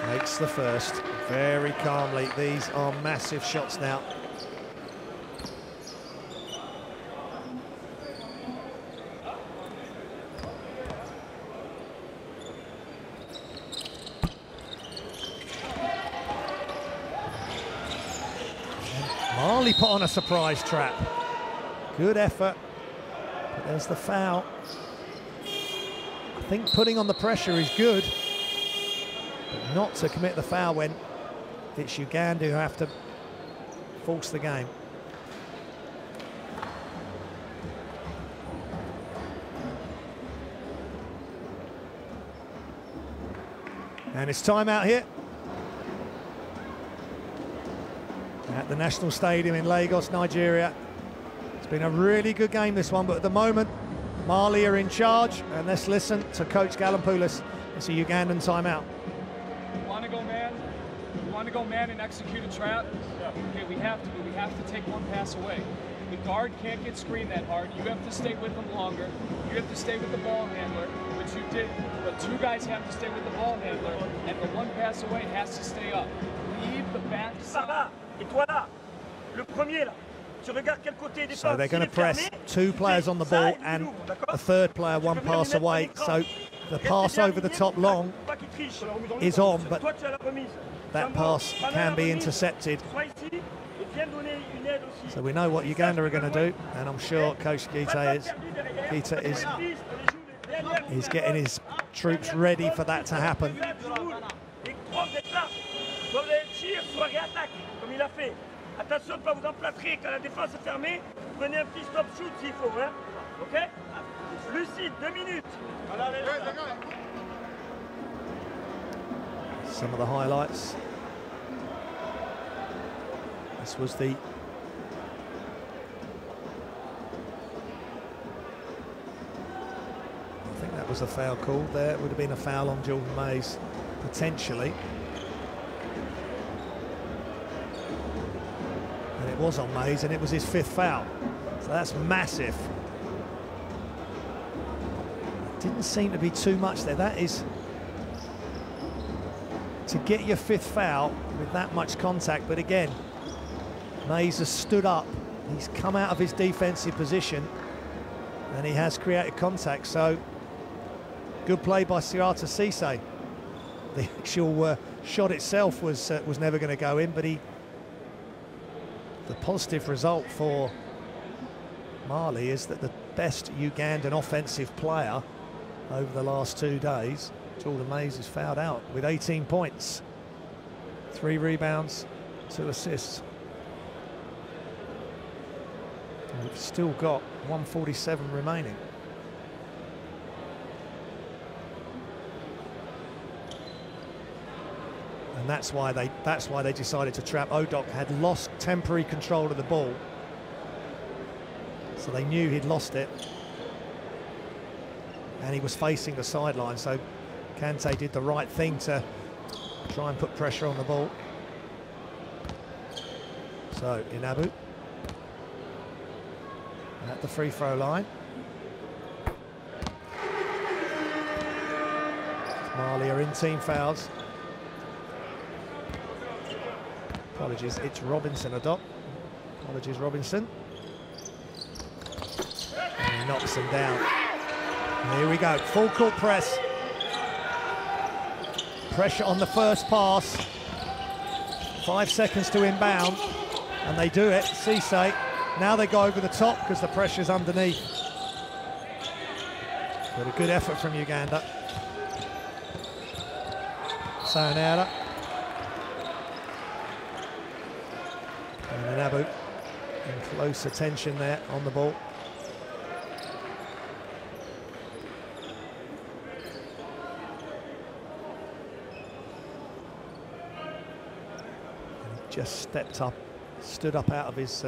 Makes the first very calmly. These are massive shots now. Mali put on a surprise trap. Good effort. But there's the foul. I think putting on the pressure is good, but not to commit the foul when it's Uganda who have to force the game. And it's time out here at the National Stadium in Lagos, Nigeria. It's been a really good game, this one, but at the moment Mali are in charge, and let's listen to Coach Galampoulos. It's a Ugandan timeout. You want to go man? You want to go man and execute a trap? Okay, we have to, but we have to take one pass away. The guard can't get screened that hard. You have to stay with them longer. You have to stay with the ball handler, which you did, but two guys have to stay with the ball handler, and the one pass away has to stay up. Leave the back side. Et toi là, le premier là. Tu regardes quel côté défense. So they're going to press two players on the ball and a third player one pass away. So the pass over the top long is on, but that pass can be intercepted. So we know what Uganda are going to do, and I'm sure Coach Gita is getting his troops ready for that to happen. Attention de ne pas vous emplâtrer quand la défense est fermée. Prenez un petit stop shoot s'il faut, hein. OK? Lucide, 2 minutes. Some of the highlights. This was the I think that was a foul call there. It would have been a foul on Jordan Mays, potentially. And it was on Mays, and it was his 5th foul. So that's massive. Didn't seem to be too much there. That is, to get your 5th foul with that much contact. But again, Mays has stood up. He's come out of his defensive position, and he has created contact. So good play by Sirata Cisse. The actual shot itself was never going to go in, but the positive result for Mali is that the best Ugandan offensive player over the last 2 days, Jordan Mays, is fouled out with 18 points, 3 rebounds, 2 assists. And we've still got 1:47 remaining. And that's why they decided to trap. Odok had lost temporary control of the ball, so they knew he'd lost it, and he was facing the sideline. So Kante did the right thing to try and put pressure on the ball. So Inabu at the free throw line. Mali are in team fouls. Apologies, it's Robinson, Odok. Apologies, Robinson. And he knocks him down. And here we go, full court press. Pressure on the first pass. 5 seconds to inbound, and they do it. Cisse. Now they go over the top because the pressure's underneath. But a good effort from Uganda. Sayonara. And Inabu in close attention there on the ball. And he just stepped up, stood up out of his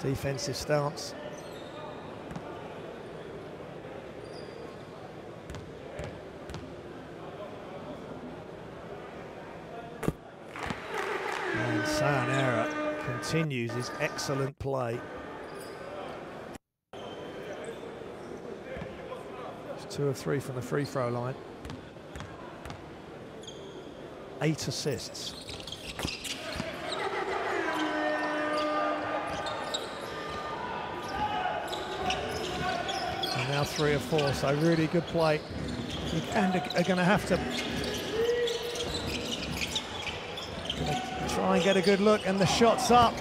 defensive stance. And Sayonara continues his excellent play. It's 2 of 3 from the free throw line. 8 assists. And now 3 of 4, so really good play. Uganda are going to have to try and get a good look, and the shot's up.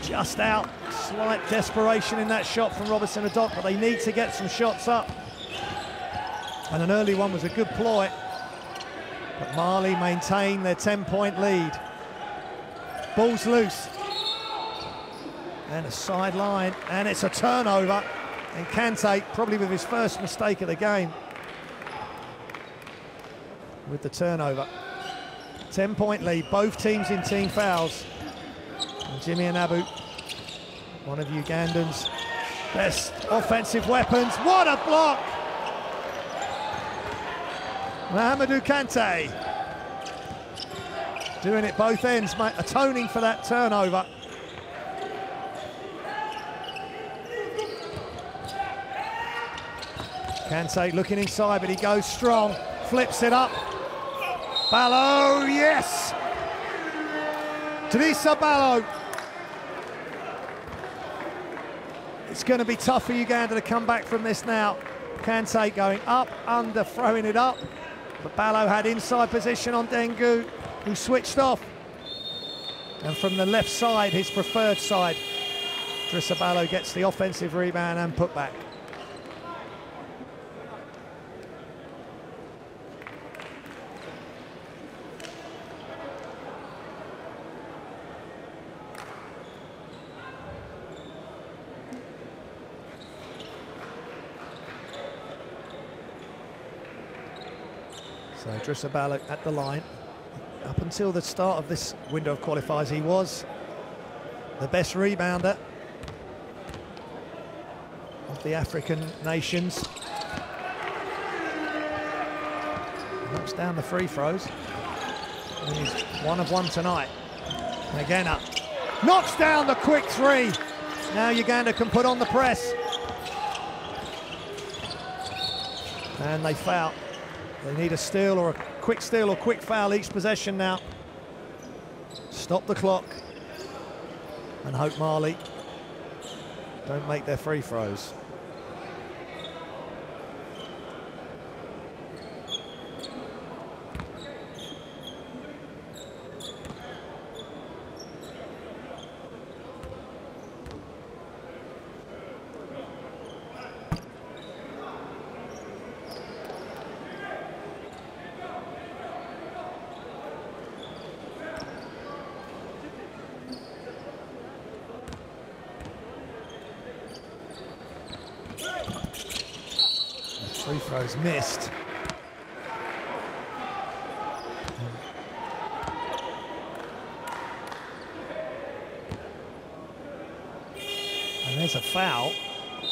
Just out. Slight desperation in that shot from Robertson Adok, but they need to get some shots up. And an early one was a good ploy. But Mali maintain their 10-point lead. Ball's loose. And a sideline, and it's a turnover. And Kante, probably with his first mistake of the game, with the turnover. 10-point lead, both teams in team fouls. And Jimmy Anabu, one of Ugandan's best offensive weapons. What a block! Mahamadou Kante doing it both ends, mate, atoning for that turnover. Kante looking inside, but he goes strong, flips it up. Ballo, yes! Drissa Ballo. It's going to be tough for Uganda to come back from this now. Kante going up, under, throwing it up. But Ballo had inside position on Dengu, who switched off. And from the left side, his preferred side, Drissa Ballo gets the offensive rebound and put back. So Drissa Ballo at the line. Up until the start of this window of qualifiers, he was the best rebounder of the African nations. Knocks down the free throws. And he's 1 of 1 tonight. And again up. Knocks down the quick three. Now Uganda can put on the press. And they foul. They need a steal or a quick steal or quick foul each possession now. Stop the clock and hope Mali don't make their free throws. Free throws missed. And there's a foul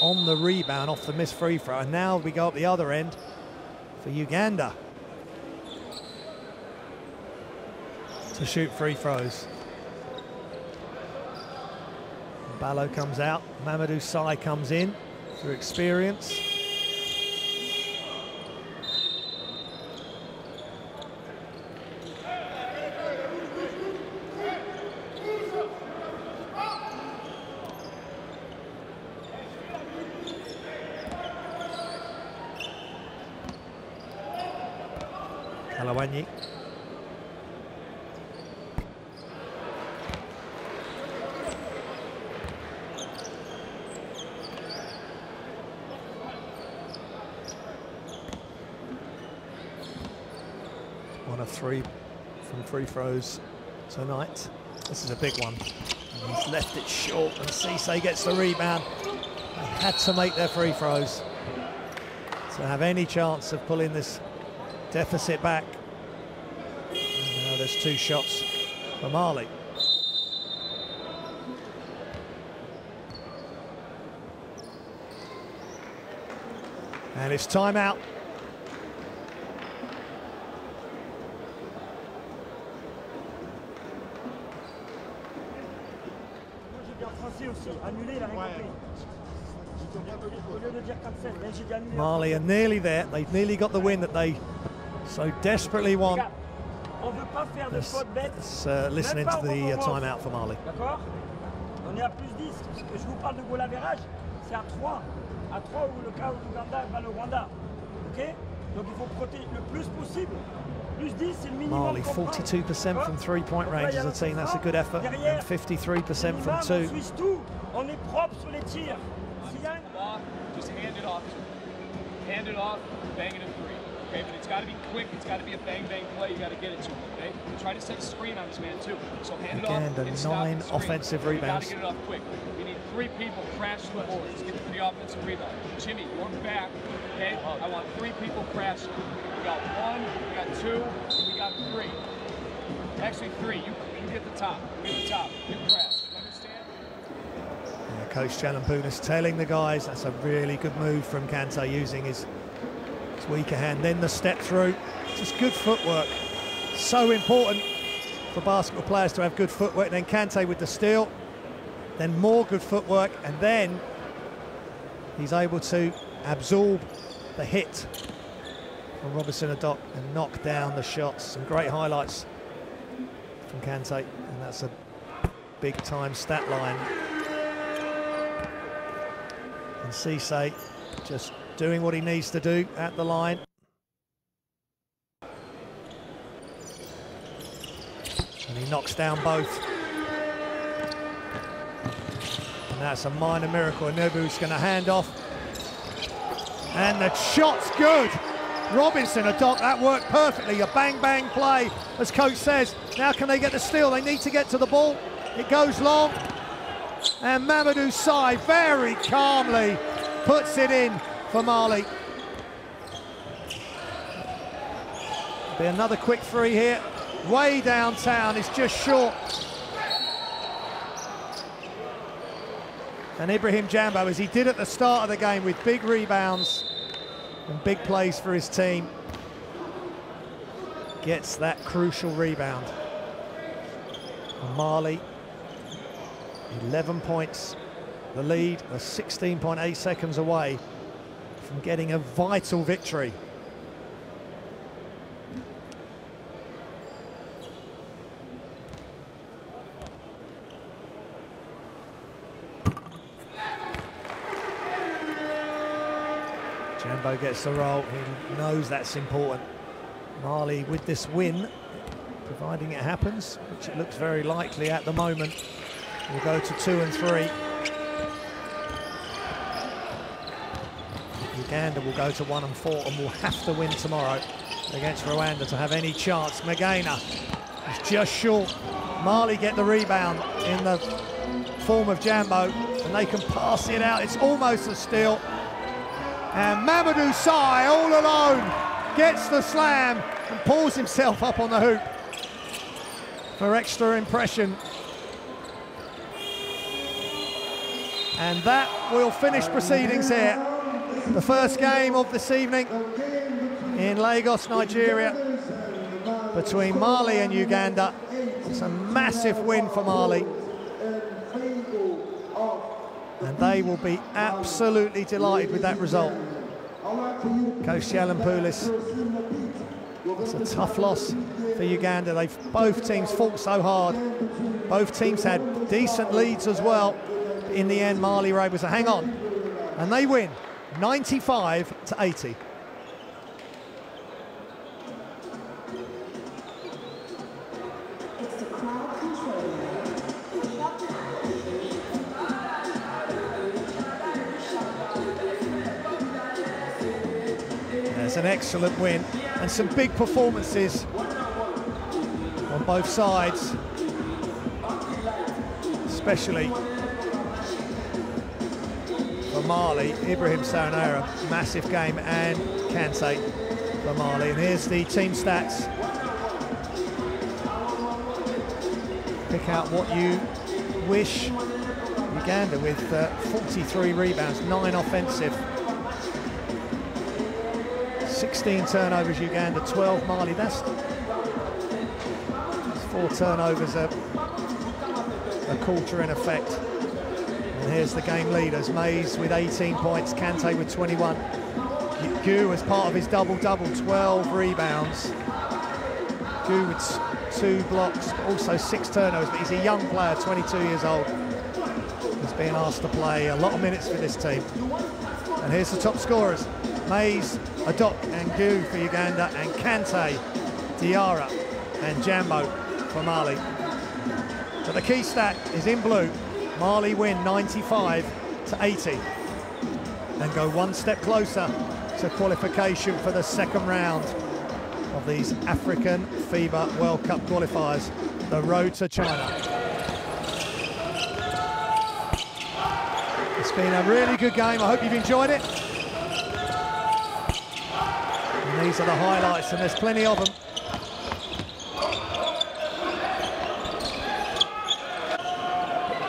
on the rebound off the missed free throw. And now we go up the other end for Uganda to shoot free throws. Ballo comes out, Mamadou Sy comes in through experience. Kalawanyi. One of 3 from free throws tonight. This is a big one. And he's left it short, and Cisse gets the rebound. They had to make their free throws to have any chance of pulling this deficit back. And now there's 2 shots for Mali. And it's timeout. Mali are nearly there. They've nearly got the win that they so desperately want. Let's listen into the timeout for Mali. On est à plus 10. Je vous parle de goal average, c'est à 3. À 3 où le cas où l'Ouganda bat le Rwanda. Ok? Donc il faut protéger le plus possible. Plus 10, c'est le minimum. Mali 42% from three-point range as a team. That's a good effort. And 53% from two. On switch tout. On est propre sur les tirs. Just hand it off. Hand it off, bang it a three. Okay, but it's got to be quick. It's got to be a bang-bang play. You got to get it to him. Okay, and try to set a screen on this man too. So hand it off. And stop 9 offensive rebounds. You got to get it off quick. You need 3 people crash the boards. Get to the offensive rebound. Jimmy, you're back. Okay, I want 3 people crashing. We got 1, we got 2, and we got 3. Actually 3. You get the top. You get the top. You crash. You understand? Yeah, Coach Chalampunas telling the guys that's a really good move from Kante, using his weaker hand. Then the step through. Just good footwork. So important for basketball players to have good footwork. Then Kante with the steal. Then more good footwork. And then he's able to absorb the hit from Robinson Adok and knock down the shots. Some great highlights from Kante, and that's a big time stat line. And Cisse just doing what he needs to do at the line. And he knocks down both. And that's a minor miracle. Nebu's going to hand off. And the shot's good. Robinson Adok, that worked perfectly. A bang-bang play, as coach says. Now can they get the steal? They need to get to the ball. It goes long. And Mamadou Sy very calmly puts it in for Mali. Be another quick three here. Way downtown, it's just short. And Ibrahim Jambo, as he did at the start of the game, with big rebounds and big plays for his team, gets that crucial rebound. And Mali, 11 points. The lead was 16.8 seconds away from getting a vital victory. Jambo gets the roll. He knows that's important. Mali with this win, providing it happens, which it looks very likely at the moment, will go to 2 and 3. Uganda will go to 1 and 4 and will have to win tomorrow against Rwanda to have any chance. Magana is just short. Mali get the rebound in the form of Jambo, and they can pass it out. It's almost a steal. And Mamadou Sy, all alone, gets the slam and pulls himself up on the hoop for extra impression. And that will finish proceedings here. The first game of this evening in Lagos, Nigeria, between Mali and Uganda. It's a massive win for Mali. And they will be absolutely delighted with that result. Coach Chalampunas, it's a tough loss for Uganda. Both teams fought so hard. Both teams had decent leads as well. In the end, Mali were able to hang on, and they win 95-80. It's an excellent win, and some big performances on both sides, especially for Mali. Ibrahim Saranera, massive game, and Kante for Mali. And here's the team stats. Pick out what you wish. Uganda with 43 rebounds, 9 offensive. 16 turnovers Uganda, 12 Mali. That's 4 turnovers a quarter in effect. And here's the game leaders. Mays with 18 points, Kante with 21. Gu as part of his double-double, 12 rebounds. Gu with 2 blocks, but also 6 turnovers, but he's a young player, 22 years old. He's being asked to play a lot of minutes for this team. And here's the top scorers. Mays, Adok and Gu for Uganda, and Kante, Diarra and Jambo for Mali. But the key stat is in blue. Mali win 95-80 and go one step closer to qualification for the second round of these African FIBA World Cup qualifiers, the road to China. It's been a really good game. I hope you've enjoyed it. And these are the highlights, and there's plenty of them.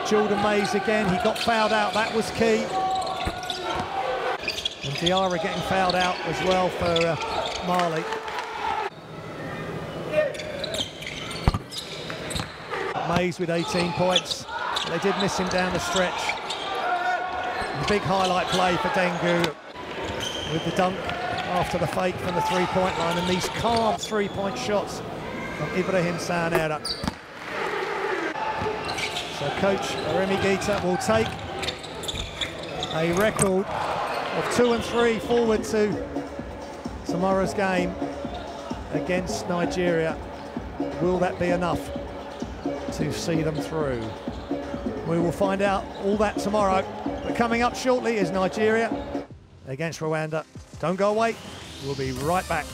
Jordan Mays again, he got fouled out, that was key. And Diarra getting fouled out as well for Mali. Mays with 18 points. They did miss him down the stretch. And a big highlight play for Dengu with the dunk after the fake from the three-point line, and these calm three-point shots from Ibrahim Sanera. So coach Remy Gita will take a record of 2-3 forward to tomorrow's game against Nigeria. Will that be enough to see them through? We will find out all that tomorrow. But coming up shortly is Nigeria against Rwanda. Don't go away, we'll be right back.